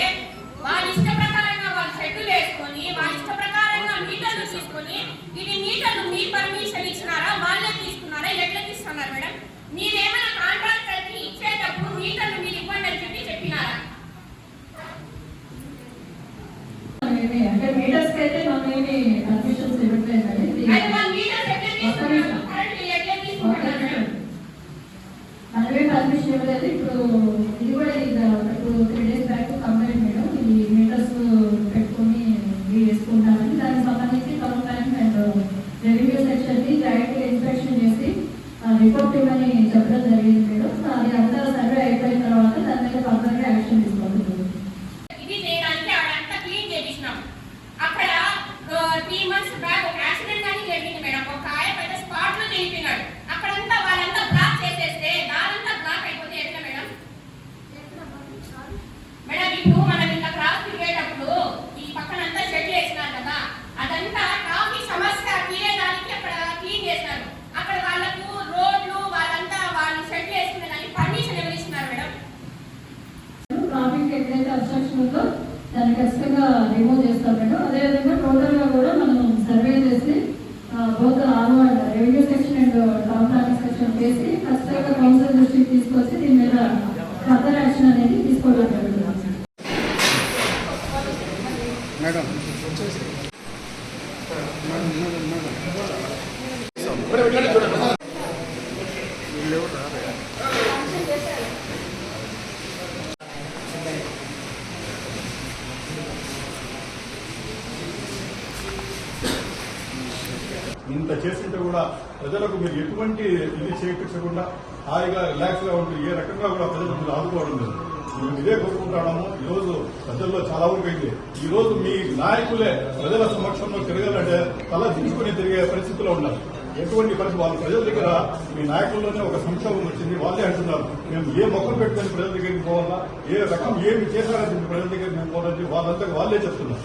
Speaker 9: వాళ్ళ ఇష్ట ప్రకారంగా వాళ్ళు షెడ్లు వేసుకొని వాళ్ళ ఇష్ట ప్రకారంగా మీటర్లు తీసుకొని ఇది మీటర్లు మీ పర్మిషన్ ఇచ్చినారా వాళ్ళే తీసుకున్నారా ఎట్లా తీసుకున్నారు మేడం? మీరేమైనా కాంట్రాక్టర్ కి ఇచ్చేటప్పుడు మీటర్లు మీరు ఇవ్వండి అని చెప్పినారా?
Speaker 3: అంటే మీటర్స్ కి అయితే మనం ఏమి పర్మిషన్స్ ఇవ్వట్లేదు. మనమే పర్మిషన్ ఇవ్వలేదు. ఇప్పుడు ఇది కూడా 3 days బ్యాక్ కంప్లైంట్ మేడం. ఈ మీటర్స్ పెట్టుకొని వేసుకుంటామని దానికి సంబంధించి గవర్నమెంట్ అండ్ రెవెన్యూ సెక్షన్ ని జాయింట్ ఇన్స్పెక్షన్ చేసి రిపోర్ట్ ఇవ్వని చెప్పడం జరిగింది మేడం. అది అంతా సర్వే అయిపోయిన తర్వాత దాని మీద ఫర్దర్ గా యాక్షన్ తీసుకోవాలి.
Speaker 9: ఇది చేయడానికి అదంతా క్లీన్ చేయించినాం. అక్కడ 3 months బ్యాక్ ఒక యాక్సిడెంట్ అని జరిగింది మేడం. ఒక ఆయన పెద్ద స్పాట్ లో చనిపోయినాడు. అక్కడంతా వాళ్ళంతా బ్లాక్ చేసేస్తే దారంతా బ్లాక్ అయిపోతే ఎట్లా మేడం? మేడం ఇప్పుడు మనం ఇంకా క్రాస్ తిరిగేటప్పుడు ఈ పక్కనంతా షెడ్ వేసినారు కదా, అదంతా ట్రాఫిక్ సమస్య తీరేదానికి అక్కడ క్లీన్ చేసినారు. అక్కడ వాళ్ళకు రోడ్లు వాళ్ళంతా వాళ్ళు షెడ్ వేసుకునే దానికి పర్మిషన్ ఎవరు ఇచ్చినారు మేడం?
Speaker 3: ట్రాఫిక్ ఎక్కడైతే అబ్స్ట్రక్షన్ ఉందో దాన్ని ఖచ్చితంగా రిమూవ్ చేస్తాం మేడం. అదేవిధంగా టోటల్ గా కూడా మనం సర్వే చేసి both onward revenue section and town planning section చేసి ఖచ్చితంగా కౌన్సిల్ దృష్టికి తీసుకొచ్చి దీని మీద ఫర్దర్ యాక్షన్ అనేది తీసుకోవడం జరుగుతుంది.
Speaker 10: ఇంత చేస్తుంటే కూడా ప్రజలకు మీరు ఎటువంటి ఇది చేయించకుండా హాయిగా రిలాక్స్ గా ఉంటూ ఏ రకంగా కూడా ప్రజలకు మీరు ఆదుకోవడం లేదు. మేము ఇదే కోరుకుంటాము. ఈ రోజు ప్రజల్లో చాలా వరకు అయింది. ఈ రోజు మీ నాయకులే ప్రజల సమక్షంలో తిరగాలంటే తల దించుకుని తిరిగే పరిస్థితిలో ఉన్నారు. ఎటువంటి పరిస్థితి వాళ్ళ ప్రజల దగ్గర మీ నాయకుల్లోనే ఒక సంక్షోభం వచ్చింది. వాళ్ళే అంటున్నారు మేము ఏ మొక్కలు పెట్టుకుని ప్రజల దగ్గరికి పోవాలా, ఏ రకం ఏమి చేశారని ప్రజల దగ్గరికి మేము పోవాలని వాళ్ళంతా వాళ్ళే చెప్తున్నారు.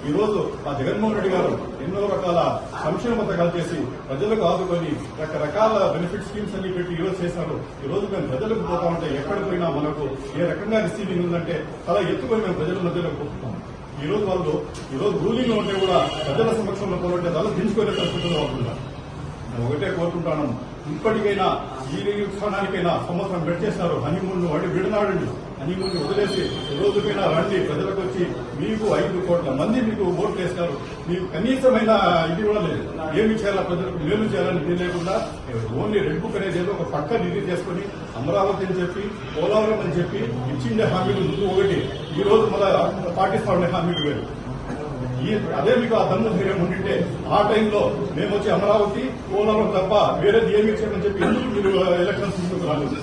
Speaker 10: ఈ రోజు ఆ జగన్మోహన్ రెడ్డి గారు ఎన్నో రకాల సంక్షేమ పథకాలు చేసి ప్రజలకు ఆదుకొని రకరకాల బెనిఫిట్ స్కీమ్స్ అన్ని పెట్టి ఈ రోజు చేశారు. ఈ రోజు మేము ప్రజలకు పోతా ఉంటే ఎక్కడ పోయినా మనకు ఏ రకంగా రిసీవింగ్ ఉందంటే చాలా ఎత్తుకొని మేము ప్రజల మధ్యలోకి పోతున్నాం. ఈ రోజు రూలింగ్ లో ఉంటే కూడా ప్రజల సమక్షంలో పోలంటే తల దించుకునే పరిస్థితుల్లో ఉంటున్నారు. ఒకటే కోరుకుంటున్నాం, ఇప్పటికైనా ఈ క్షణానికైనా సంవత్సరం పెట్టేస్తారు. హనీమూన్ వాడి విడనాడండి. హనీమూన్ వదిలేసి రోజుకైనా రండి, ప్రజలకు వచ్చి మీకు 5 కోట్ల మంది మీకు ఓట్లు వేస్తారు, మీకు కనీసమైన ఇది కూడా లేదు. ఏమి చేయాలా ప్రజలకు మేలు చేయాలని ఇది లేకుండా ఓన్లీ రెడ్ బుక్ అనేది ఏదో ఒక పక్క నిధి చేసుకుని అమరావతి అని చెప్పి పోలవరం అని చెప్పి ఇచ్చిండే హామీలు ముందు ఒకటి, ఈ రోజు మళ్ళీ పాటిస్తామనే హామీలు వేరు. అదే మీకు ఆ దమ్ము ధైర్యం ఉండింటే ఆ టైంలో మేము వచ్చి అమరావతి పోలవరం తప్ప వేరేది ఏమి ఇచ్చామని చెప్పి ఎందుకు మీరు ఎలక్షన్స్ ముందుకు రాలేదు?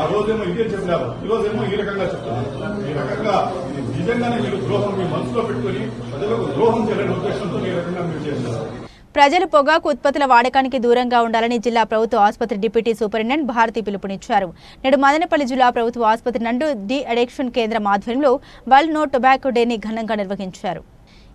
Speaker 10: ఆ రోజేమో ఇదే చెప్పినారు, ఈ రోజేమో ఈ రకంగా చెప్తున్నారు. ఈ రకంగా నిజంగానే మీరు ద్రోహం మీ మనసులో పెట్టుకుని ప్రజలకు ద్రోహం చేయాలనే ఉద్దేశంతో ఈ రకంగా మీరు చేస్తున్నారు.
Speaker 1: ప్రజలు పొగాకు ఉత్పత్తుల వాడకానికి దూరంగా ఉండాలని జిల్లా ప్రభుత్వ ఆసుపత్రి డిప్యూటీ సూపరింటెండెంట్ భారతి పిలుపునిచ్చారు. నేడు మదనపల్లి జిల్లా ప్రభుత్వ ఆసుపత్రి నందు డి అడిక్షన్ కేంద్రం ఆధ్వర్యంలో వరల్డ్ నో టొబాకో డేని ఘనంగా నిర్వహించారు.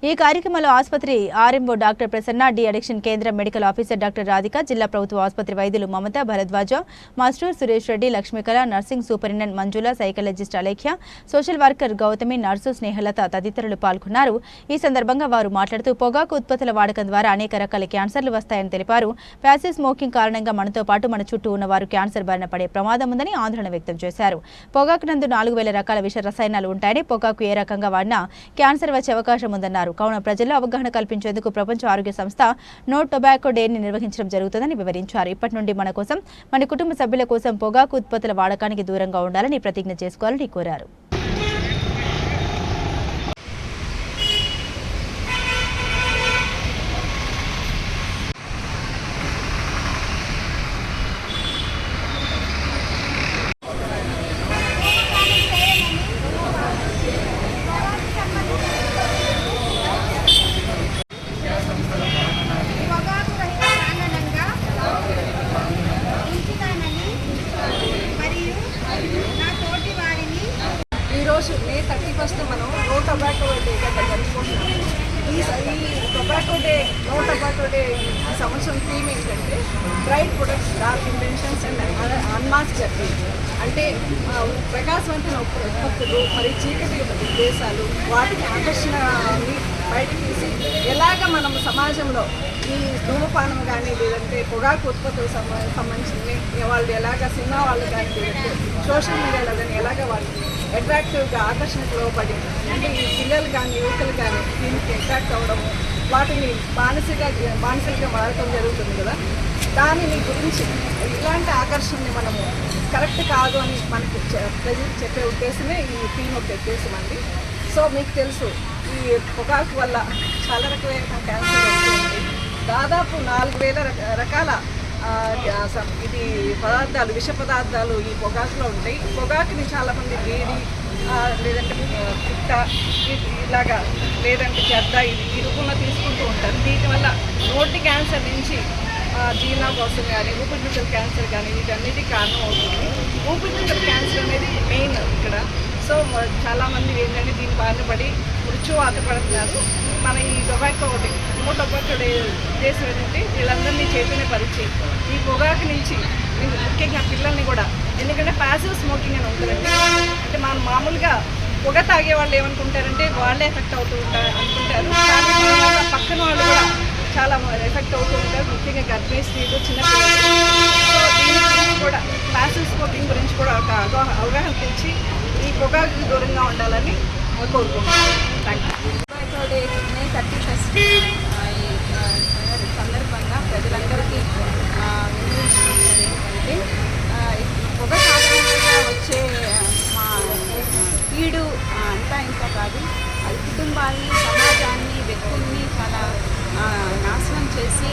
Speaker 1: ఈ కార్యక్రమంలో ఆసుపత్రి RMO doctor Prasanna, de addiction కేంద్రం మెడికల్ ఆఫీసర్ డాక్టర్ రాధిక, జిల్లా ప్రభుత్వ ఆసుపత్రి వైద్యులు Mamata, Bharadwaj, master Suresh Reddy, Lakshmikala, nursing superintendent Manjula, psychologist Alekhya, social worker Gautami, nurse Snehalatha తదితరులు పాల్గొన్నారు. ఈ సందర్భంగా వారు మాట్లాడుతూ పొగాకు ఉత్పత్తుల వాడకం ద్వారా అనేక రకాల క్యాన్సర్లు వస్తాయని తెలిపారు. ప్యాసివ్ స్మోకింగ్ కారణంగా మనతో పాటు మన చుట్టూ ఉన్న వారు క్యాన్సర్ బారిన పడే ప్రమాదం ఉందని ఆందోళన వ్యక్తం చేశారు. పొగాకు నందు 4000 రకాల విష రసాయనాలు ఉంటాయని, పొగాకు ఏ రకంగా వాడినా క్యాన్సర్ వచ్చే అవకాశం ఉందన్నారు. కావున ప్రజల్లో అవగాహన కల్పించేందుకు ప్రపంచ ఆరోగ్య సంస్థ నో టొబాకో డేని నిర్వహించడం జరుగుతుందని వివరించారు. ఇప్పటి నుండి మన కోసం, మన కుటుంబ సభ్యుల కోసం పొగాకు ఉత్పత్తుల వాడకానికి దూరంగా ఉండాలని ప్రతిజ్ఞ చేసుకోవాలని కోరారు.
Speaker 11: ఈరోజు మే 31 మనం నో టొబాకో డేగా జరుపుకుంటున్నాము. ఈ tobacco day, no tobacco day ఈ సంవత్సరం థీమ్ ఏంటంటే bright products, dark inventions and unmask journey. అంటే ప్రకాశవంతమైన ఉత్పత్తులు మరియు చీకటి ఉద్దేశాలు, వాటిని ఆకర్షణని బయటకు తీసి ఎలాగ మనం సమాజంలో ఈ ధూమపానం కానీ లేదంటే పొగాకు ఉత్పత్తులకు సంబంధించినవి వాళ్ళు ఎలాగ సినిమా వాళ్ళు కానీ లేదంటే సోషల్ మీడియాలో కానీ ఎలాగ వాళ్ళని అట్రాక్టివ్గా ఆకర్షణకు లోపడి అంటే ఈ పిల్లలు కానీ యువకులు కానీ దీనికి అట్రాక్ట్ అవ్వడము, వాటిని బానిసలుగా వాడటం జరుగుతుంది కదా. దానిని గురించి ఇలాంటి ఆకర్షణని మనము కరెక్ట్ కాదు అని మనకి ప్రజలకు చెప్పే ఉద్దేశమే ఈ థీమ్ ఒక ఉద్దేశం. సో మీకు తెలుసు ఈ పొగాకు వల్ల చాలా రకమైన క్యాన్సర్ వస్తుంది. దాదాపు 4000 రకాల ఇది పదార్థాలు, విష పదార్థాలు ఈ పొగాకులో ఉంటాయి. పొగాకుని చాలామంది వేడి లేదంటే పిట్ట ఇలాగా లేదంటే చెద్ద ఈ రూపంలో తీసుకుంటూ ఉంటారు. దీనివల్ల నోటి క్యాన్సర్ నుంచి జీర్ణకోశం కానీ ఊపిరితిత్తుల క్యాన్సర్ కానీ వీటన్నిటికీ కారణం అవుతుంది. ఊపిరితిత్తుల క్యాన్సర్ అనేది మెయిన్ ఇక్కడ. సో చాలామంది ఏంటంటే దీని బారిన పడి మృత్యువాత పడుతున్నారు. మన ఈ టొబాకో నో టొబాకో డే ఉద్దేశం ఏంటంటే వీళ్ళందరినీ చైతన్యపరిచి ఈ పొగాకు నుంచి ముఖ్యంగా పిల్లల్ని కూడా, ఎందుకంటే ప్యాసివ్ స్మోకింగ్ అని ఉంటుందండి. అంటే మనం మామూలుగా పొగ తాగే వాళ్ళు ఏమనుకుంటారంటే వాళ్ళే ఎఫెక్ట్ అవుతూ ఉంటారు అనుకుంటారు, కానీ పక్కన వాళ్ళు కూడా చాలా ఎఫెక్ట్ అవుతూ ఉంటారు, ముఖ్యంగా గర్భిణీ స్త్రీలు, చిన్నపిల్లలు. సో దీని గురించి కూడా ప్యాసివ్ స్మోకింగ్ గురించి కూడా ఒక అవగాహన తెచ్చి ఈ పొగాకు దూరంగా ఉండాలని కోరుకుంటున్నాను. Thank you.
Speaker 12: డే మే 31 సందర్భంగా ప్రజలందరికీ ఏంటంటే పొగ సాధారణంగా వచ్చే మా కీడు అంతా ఇంకా కాదు, అది కుటుంబాన్ని, సమాజాన్ని, వ్యక్తుల్ని చాలా నాశనం చేసి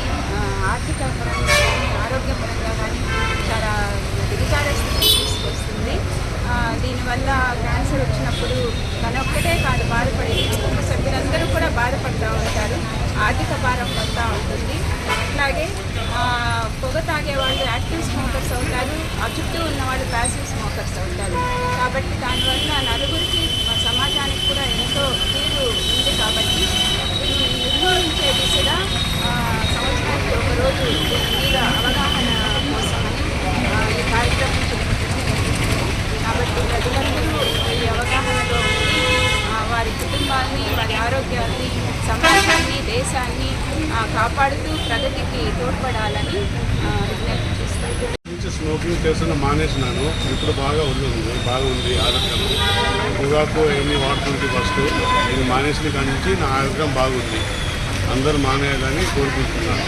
Speaker 12: ఆర్థిక పరంగా కానీ ఆరోగ్యపరంగా కానీ చాలా దిగజారే స్థితికి తీసుకొస్తుంది. దీనివల్ల క్యాన్సర్ వచ్చినప్పుడు తనొక్కటే కాదు బాధపడేది, కుటుంబ సభ్యులందరూ కూడా బాధపడుతూ ఉంటారు, ఆర్థిక భారం పడుతూ ఉంటుంది. అట్లాగే పొగ తాగే వాళ్ళు యాక్టివ్ స్మోకర్స్ అవుతారు, ఆ చుట్టూ ఉన్న వాళ్ళు ప్యాసివ్ స్మోకర్స్ అవుతారు. కాబట్టి దానివల్ల నలుగురికి సమాజానికి కూడా ఎంతో కీడు ఉంది. కాబట్టి దీన్ని నిర్మూలించే దిశగా సంవత్సరానికి ఒకరోజు దీని మీద అవగాహన కోసమని ఈ కార్యక్రమం చేపట్టడం జరుగుతుంది. కాబట్టి ప్రజలందరూ ఈ అవగాహనలో ఉండి వారి కుటుంబాన్ని, వారి ఆరోగ్యాన్ని, సమాజాన్ని, దేశాన్ని కాపాడుతూ ప్రగతికి తోడ్పడాలని విజ్ఞప్తి చేస్తారు.
Speaker 10: నుంచి స్మోకింగ్ చేస్తున్న మానేసినాను. ఇప్పుడు బాగా బాగుంది ఆరోగ్యం. పొగాకు ఎన్ని వాడుతుంది ఫస్ట్, నేను మానేసిన కాడి నుంచి నా ఆరోగ్యం బాగుంది. అందరూ మానేయాలని కోరుకుంటున్నాను.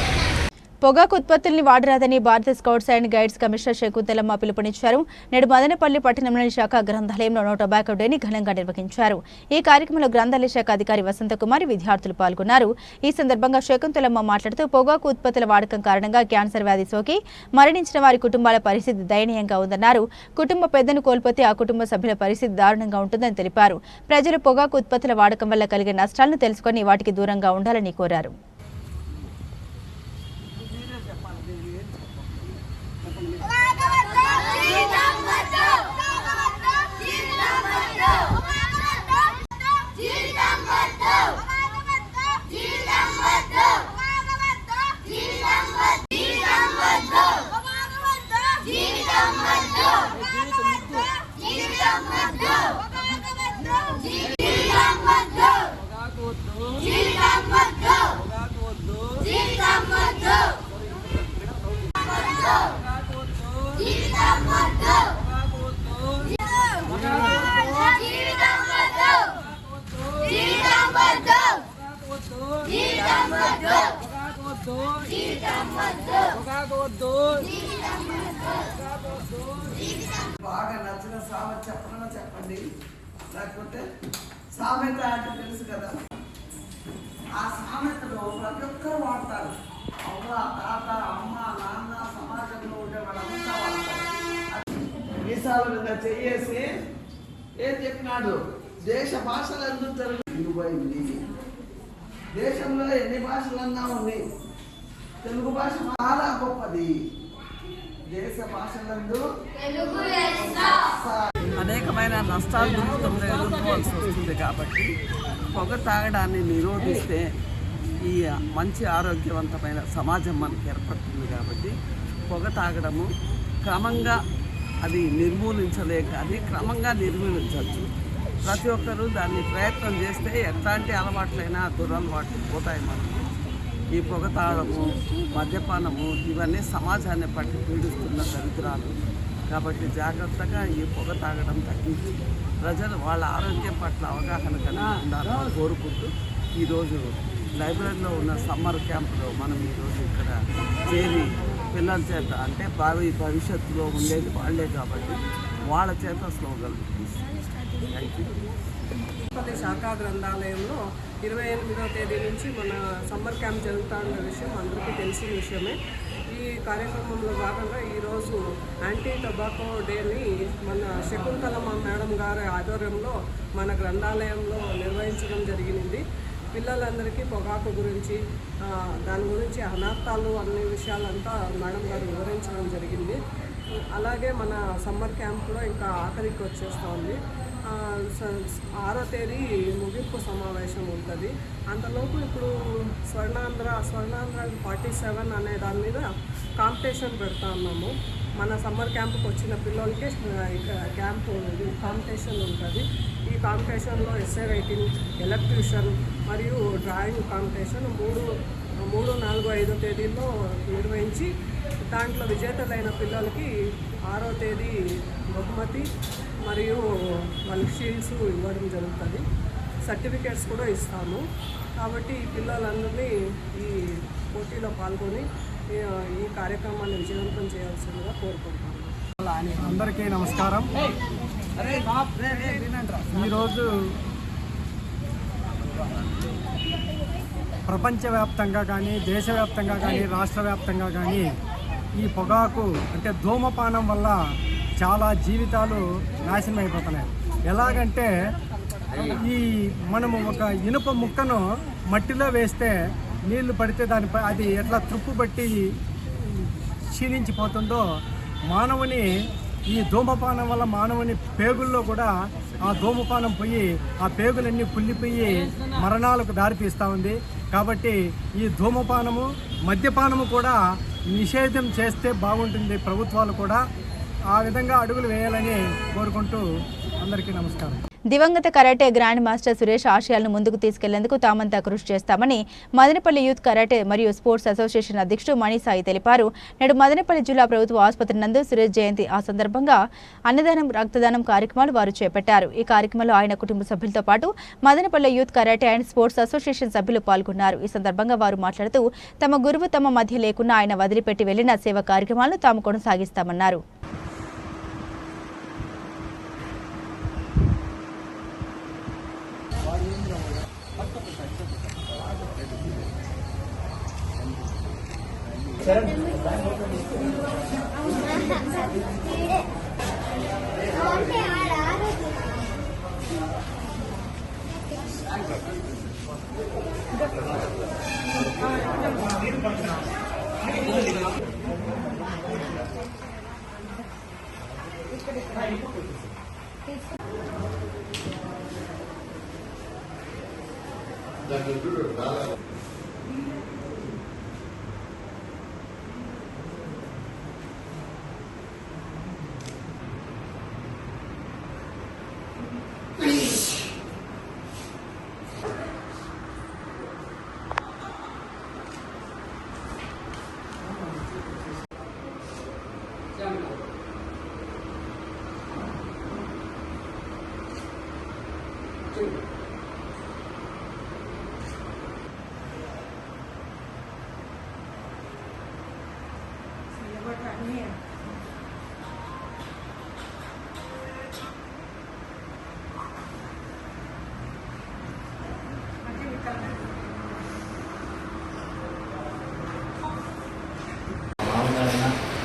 Speaker 1: పొగాకు ఉత్పత్తుల్ని వాడరాదని భారత scouts and guides commissioner Shakuntalamma పిలుపునిచ్చారు. నేడు మదనపల్లి పట్టణంలోని శాఖ గ్రంథాలయంలో నో టొబాకో డేని ఘనంగా నిర్వహించారు. ఈ కార్యక్రమంలో గ్రంథాలయ శాఖ అధికారి వసంతకుమారి, విద్యార్థులు పాల్గొన్నారు. ఈ సందర్భంగా శకుంతలమ్మ మాట్లాడుతూ పొగాకు ఉత్పత్తుల వాడకం కారణంగా క్యాన్సర్ వ్యాధి సోకి మరణించిన వారి కుటుంబాల పరిస్థితి దయనీయంగా ఉందన్నారు. కుటుంబ పెద్దను కోల్పోతే ఆ కుటుంబ సభ్యుల పరిస్థితి దారుణంగా ఉంటుందని తెలిపారు. ప్రజలు పొగాకు ఉత్పత్తుల వాడకం వల్ల కలిగే నష్టాలను తెలుసుకుని వాటికి దూరంగా ఉండాలని కోరారు.
Speaker 13: బాగా నచ్చిన సామెత చెప్పండి, లేకపోతే సామెత అంటే తెలుసు కదా. ఆ సామెతలో ప్రతి ఒక్కరు వాడతారు. అవ్వ, తాత, అమ్మ, నాన్న, సమాజంలో ఉండే వాళ్ళంతా వాడతారు. మీసాల మీద చెయ్యేసి ఏం చెప్పినాడు, దేశ భాషలందు తెలుగు విలువైంది. దేశంలో ఎన్ని భాషలన్నా ఉన్నాయి, తెలుగు భాష చాలా గొప్పది. దేశ భాషలందు అనేకమైన నష్టాలు ఎదుర్కోవాల్సి వస్తుంది. కాబట్టి పొగ తాగడాన్ని నిరోధిస్తే ఈ మంచి ఆరోగ్యవంతమైన సమాజం మనకి ఏర్పడుతుంది. కాబట్టి పొగ తాగడము క్రమంగా అది నిర్మూలించలే కానీ క్రమంగా నిర్మూలించవచ్చు. ప్రతి ఒక్కరూ దాన్ని ప్రయత్నం చేస్తే ఎట్లాంటి అలవాట్లైనా దురలవాట్లు పోతాయి మనకు. ఈ పొగ తాగడము, మద్యపానము ఇవన్నీ సమాజాన్ని పట్టి పీడిస్తున్న దరిద్రాలు. కాబట్టి జాగ్రత్తగా ఈ పొగ తాగడం తగ్గించి ప్రజలు వాళ్ళ ఆరోగ్యం పట్ల అవగాహన కలిగి ఉండాలని కోరుకుంటూ ఈరోజు లైబ్రరీలో ఉన్న సమ్మర్ క్యాంపులో మనం ఈరోజు ఇక్కడ చేరి పిల్లల చేత, అంటే భవిష్యత్తులో ఉండేది వాళ్ళే కాబట్టి వాళ్ళ చేత స్లోగన్
Speaker 11: శాఖా గ్రంథాలయంలో 28వ తేదీ నుంచి మన సమ్మర్ క్యాంప్ జరుగుతున్న విషయం అందరికీ తెలిసిన విషయమే. ఈ కార్యక్రమంలో భాగంగా ఈరోజు యాంటీ టొబాకో డేని మన శకుంతలమ్మ మేడం గారి ఆధ్వర్యంలో మన గ్రంథాలయంలో నిర్వహించడం జరిగింది. పిల్లలందరికీ పొగాకు గురించి, దాని గురించి అనర్థాలు అన్ని విషయాలంతా మేడం గారు వివరించడం జరిగింది. అలాగే మన సమ్మర్ క్యాంప్లో ఇంకా ఆఖరికి వచ్చేస్తోంది. 6వ తేదీ ముగింపు సమావేశం ఉంటుంది. అంతలోపు ఇప్పుడు స్వర్ణాంధ్ర 47 అనే దాని మీద కాంపిటీషన్ పెడతా ఉన్నాము. మన సమ్మర్ క్యాంప్కి వచ్చిన పిల్లలకి కాంపిటీషన్ ఉంటుంది. ఈ కాంపిటీషన్లో ఎస్ఏ రైటింగ్, ఎలక్ట్యూషన్ మరియు డ్రాయింగ్ కాంపిటీషన్ 3, 4, 5 తేదీల్లో నిర్వహించి దాంట్లో విజేతలైన పిల్లలకి 6వ తేదీ బహుమతి మరియు వాళ్ళకి షీల్డ్స్ ఇవ్వడం జరుగుతుంది. సర్టిఫికేట్స్ కూడా ఇస్తాము. కాబట్టి ఈ పిల్లలందరినీ ఈ పోటీలో పాల్గొని ఈ కార్యక్రమాన్ని విజయవంతం చేయాల్సిందిగా కోరుకుంటున్నాను.
Speaker 6: అందరికీ నమస్కారం. ఈరోజు ప్రపంచవ్యాప్తంగా కానీ, దేశవ్యాప్తంగా కానీ, రాష్ట్ర వ్యాప్తంగా కానీ ఈ పొగాకు అంటే ధూమపానం వల్ల చాలా జీవితాలు నాశనం అయిపోతున్నాయి. ఎలాగంటే మనము ఒక ఇనుప ముక్కను మట్టిలో వేస్తే నీళ్లు పడితే దానిపై అది ఎట్లా త్రుప్పు బట్టి క్షీణించిపోతుందో మానవుని ఈ ధూమపానం వల్ల మానవుని పేగుల్లో కూడా ఆ ధూమపానం పోయి ఆ పేగులన్నీ కుళ్ళిపోయి మరణాలకు దారితీస్తూ ఉంది. కాబట్టి ఈ ధూమపానము, మద్యపానము కూడా నిషేధం చేస్తే బాగుంటుంది. ప్రభుత్వాలు కూడా ఆ విధంగా అడుగులు వేయాలని కోరుకుంటూ అందరికీ నమస్కారం.
Speaker 1: దివంగత కరాటే గ్రాండ్ మాస్టర్ సురేష్ ఆశయాలను ముందుకు తీసుకెళ్లేందుకు తామంతా కృషి చేస్తామని మదనపల్లి యూత్ కరాటే మరియు స్పోర్ట్స్ అసోసియేషన్ అధ్యక్షుడు మణిసాయి తెలిపారు. నేడు మదనపల్లి జిల్లా ప్రభుత్వ ఆసుపత్రి నందు సురేష్ జయంతి ఆ సందర్భంగా అన్నదానం, రక్తదానం కార్యక్రమాలు వారు చేపట్టారు. ఈ కార్యక్రమంలో ఆయన కుటుంబ సభ్యులతో పాటు Madanapalle youth karate and sports association సభ్యులు పాల్గొన్నారు. ఈ సందర్భంగా వారు మాట్లాడుతూ తమ గురువు తమ మధ్య లేకున్నా ఆయన వదిలిపెట్టి వెళ్లిన సేవా కార్యక్రమాలను తాము కొనసాగిస్తామన్నారు.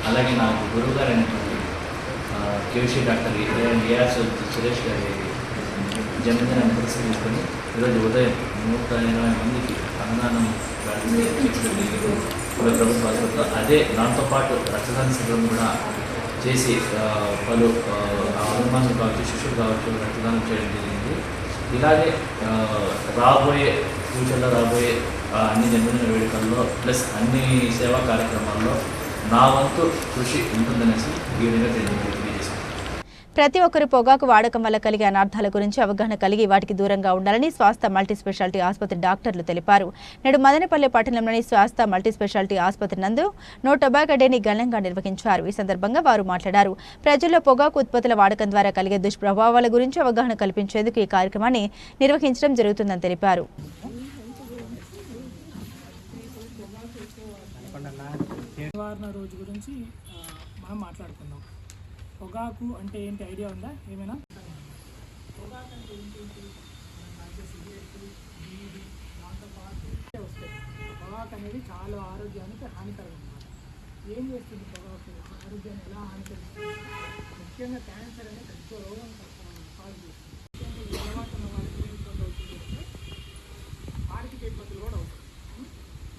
Speaker 14: అలాగే నాకు గురువు గారు అయినటువంటి కేవీసీ డాక్టర్ ఏఆర్ సురేష్ గారి జన్మదినాన్ని పురస్కరించుకొని ఈరోజు ఉదయం 120 మందికి అన్నదానం ప్రభుత్వ ఆసుపత్రిలో అదే దాంతోపాటు రక్తదాన శిబిరం కూడా చేసి పలు అభిమానులు కావచ్చు, శిష్యులు కావచ్చు రక్తదానం చేయడం జరిగింది. ఇలాగే ఫ్యూచర్లో రాబోయే అన్ని జన్మదిన వేడుకల్లో ప్లస్ అన్ని సేవా కార్యక్రమాల్లో నా వంతు కృషి ఉంటుందనేసి ఈ విధంగా తెలియజేస్తాను.
Speaker 1: ప్రతి ఒక్కరు పొగాకు వాడకం వల్ల కలిగే అనార్థాల గురించి అవగాహన కలిగి వాటికి దూరంగా ఉండాలని స్వాస్థ మల్టీ స్పెషాలిటీ ఆసుపత్రి డాక్టర్లు తెలిపారు. నేడు మదనపల్లి పట్టణంలోని స్వాస్థ మల్టీ స్పెషాలిటీ ఆసుపత్రి నందు నో టొబాకో డేని ఘనంగా నిర్వహించారు. ఈ సందర్భంగా వారు మాట్లాడారు. ప్రజల్లో పొగాకు ఉత్పత్తుల వాడకం ద్వారా కలిగే దుష్ప్రభావాల గురించి అవగాహన కల్పించేందుకు ఈ కార్యక్రమాన్ని నిర్వహించడం జరుగుతుందని తెలిపారు.
Speaker 15: రోజు గురించి మనం మాట్లాడుకుందాం. పొగాకు అంటే ఏంటి ఐడియా ఉందా ఏమైనా? పొగాకు అంటే ఏంటి? సిగరెట్లు, బీడి, దాంతోపాటు వస్తాయి. పొగాకు అనేది చాలా ఆరోగ్యానికి హానికరం అన్నమాట. ఏం చేస్తుంది పొగాకు? ఆరోగ్యాన్ని ఎలా హానికరిస్తుంది? ముఖ్యంగా క్యాన్సర్ అనే పెద్ద రోగం సాల్వ్ చేస్తుంది. అలవాటు ఉన్న వారికి ఇబ్బంది అవుతుంది అంటే ఆర్థిక ఇబ్బందులు కూడా అవుతాయి.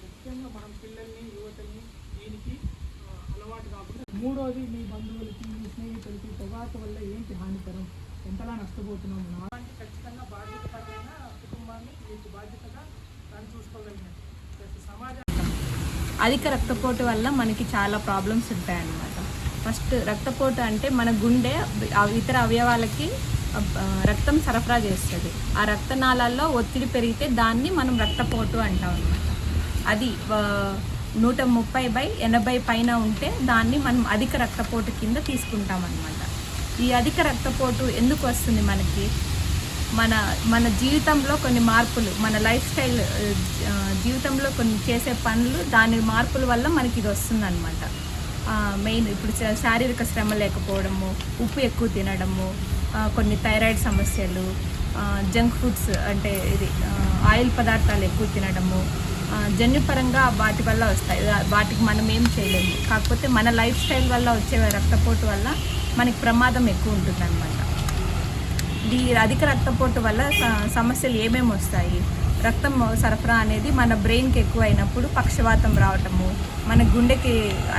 Speaker 15: ముఖ్యంగా మనం పిల్లల్ని, యువతని దీనికి అలవాటు కాకుండా. మూడోది, మీ బంధువులకి, మీ స్నేహితులకి పొగాకు వల్ల ఏంటి హానికరం, ఎంతలా నష్టపోతున్నాము. అలాంటి ఖచ్చితంగా బాధ్యతపరమైన కుటుంబాన్ని మీకు బాధ్యతగా దాన్ని చూసుకోగలిగినట్టు సమాజం.
Speaker 16: అధిక రక్తపోటు వల్ల మనకి చాలా ప్రాబ్లమ్స్ ఉంటాయన్నమాట. ఫస్ట్ రక్తపోటు అంటే మన గుండె ఇతర అవయవాలకి రక్తం సరఫరా చేస్తుంది. ఆ రక్తనాళాల్లో ఒత్తిడి పెరిగితే దాన్ని మనం రక్తపోటు అంటాం అన్నమాట. అది 130/80 పైన ఉంటే దాన్ని మనం అధిక రక్తపోటు కింద తీసుకుంటాం అన్నమాట. ఈ అధిక రక్తపోటు ఎందుకు వస్తుంది మనకి? మన జీవితంలో కొన్ని మార్పులు, మన లైఫ్ స్టైల్ జీవితంలో కొన్ని చేసే పనులు, దాని మార్పుల వల్ల మనకి ఇది వస్తుందన్నమాట. మెయిన్ ఇప్పుడు శారీరక శ్రమ లేకపోవడము, ఉప్పు ఎక్కువ తినడము, కొన్ని థైరాయిడ్ సమస్యలు, జంక్ ఫుడ్స్ అంటే ఇది ఆయిల్ పదార్థాలు ఎక్కువ తినడము, జన్యుపరంగా వాటి వల్ల వస్తాయి. వాటికి మనం ఏం చేయలేము. కాకపోతే మన లైఫ్ స్టైల్ వల్ల వచ్చే రక్తపోటు వల్ల మనకి ప్రమాదం ఎక్కువ ఉంటుందన్నమాట. ఈ అధిక రక్తపోటు వల్ల సమస్యలు ఏమేమి వస్తాయి? రక్తం సరఫరా అనేది మన బ్రెయిన్కి ఎక్కువ అయినప్పుడు పక్షవాతం రావటము, మన గుండెకి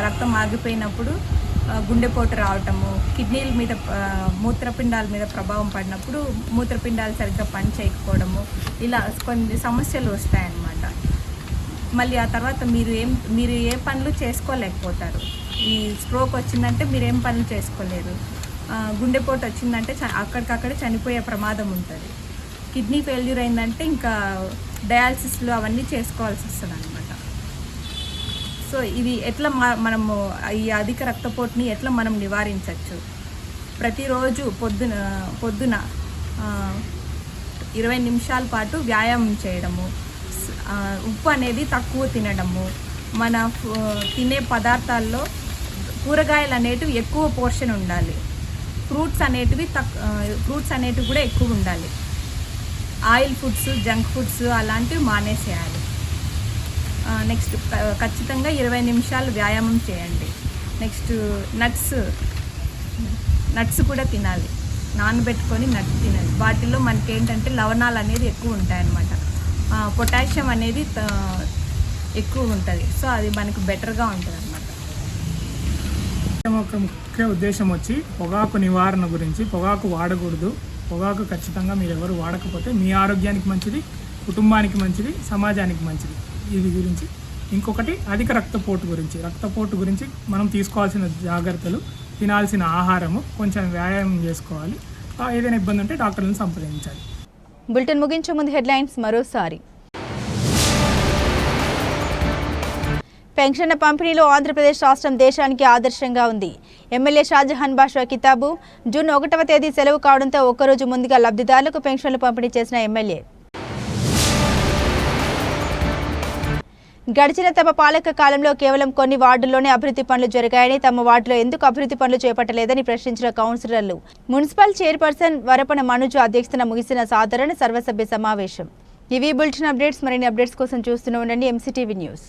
Speaker 16: రక్తం ఆగిపోయినప్పుడు గుండెపోటు రావటము, కిడ్నీల మీద, మూత్రపిండాల మీద ప్రభావం పడినప్పుడు మూత్రపిండాలు సరిగ్గా పని చేయకపోవడము, ఇలా కొన్ని సమస్యలు వస్తాయన్నమాట. మళ్ళీ ఆ తర్వాత మీరు ఏ పనులు చేసుకోలేకపోతారు. ఈ స్ట్రోక్ వచ్చిందంటే మీరు ఏం పనులు చేసుకోలేరు. గుండెపోటు వచ్చిందంటే అక్కడికక్కడే చనిపోయే ప్రమాదం ఉంటుంది. కిడ్నీ ఫెయిల్యూర్ అయిందంటే ఇంకా డయాలసిస్లు అవన్నీ చేసుకోవాల్సి వస్తుంది అనమాట. సో ఇది ఎట్లా మనము ఈ అధిక రక్తపోటుని ఎట్లా మనం నివారించవచ్చు? ప్రతిరోజు పొద్దున 20 నిమిషాల పాటు వ్యాయామం చేయడము, ఉప్పు అనేది తక్కువ తినడము, మన తినే పదార్థాల్లో కూరగాయలు అనేటివి ఎక్కువ పోర్షన్ ఉండాలి, ఫ్రూట్స్ అనేటివి కూడా ఎక్కువ ఉండాలి, ఆయిల్ ఫుడ్స్, జంక్ ఫుడ్స్ అలాంటివి మానేసేయాలి. నెక్స్ట్ ఖచ్చితంగా 20 నిమిషాలు వ్యాయామం చేయండి. నెక్స్ట్ నట్స్ కూడా తినాలి, నానబెట్టుకొని నట్స్ తినాలి. వాటిలో మనకి ఏంటంటే లవణాలు అనేది ఎక్కువ ఉంటాయన్నమాట, పొటాషియం అనేది ఎక్కువ ఉంటుంది. సో అది మనకు బెటర్గా ఉంటుంది అన్నమాట.
Speaker 15: ఒక ముఖ్య ఉద్దేశం వచ్చి పొగాకు నివారణ గురించి. పొగాకు వాడకూడదు. పొగాకు ఖచ్చితంగా మీరు ఎవరు వాడకపోతే మీ ఆరోగ్యానికి మంచిది, కుటుంబానికి మంచిది, సమాజానికి మంచిది. ఇది గురించి ఇంకొకటి అధిక రక్తపోటు గురించి మనం తీసుకోవాల్సిన జాగ్రత్తలు, తినాల్సిన ఆహారము, కొంచెం వ్యాయామం చేసుకోవాలి. ఏదైనా ఇబ్బంది ఉంటే డాక్టర్లను సంప్రదించాలి.
Speaker 1: బులెటిన్ ముగించే ముందు హెడ్లైన్స్ మరోసారి. పెన్షన్ల పంపిణీలో ఆంధ్రప్రదేశ్ రాష్ట్రం దేశానికి ఆదర్శంగా ఉంది. ఎమ్మెల్యే షాజహాన్ బాషా కితాబు. జూన్ 1వ తేదీ సెలవు కావడంతో ఒక్కరోజు ముందుగా లబ్ధిదారులకు పెన్షన్లు పంపిణీ చేసిన ఎమ్మెల్యే. గడిచిన తమ పాలక కాలంలో కేవలం కొన్ని వార్డుల్లోనే అభివృద్ధి పనులు జరిగాయని, తమ వార్డులో ఎందుకు అభివృద్ధి పనులు చేపట్టలేదని ప్రశ్నించిన కౌన్సిలర్లు. మున్సిపల్ చైర్పర్సన్ వరపన మనుజు అధ్యక్షతన ముగిసిన సాధారణ సర్వసభ్య సమావేశం. ఇవి బులెటిన్ అప్డేట్స్. మరిన్ని అప్డేట్స్ కోసం చూస్తూనే ఉండండి MCTV న్యూస్.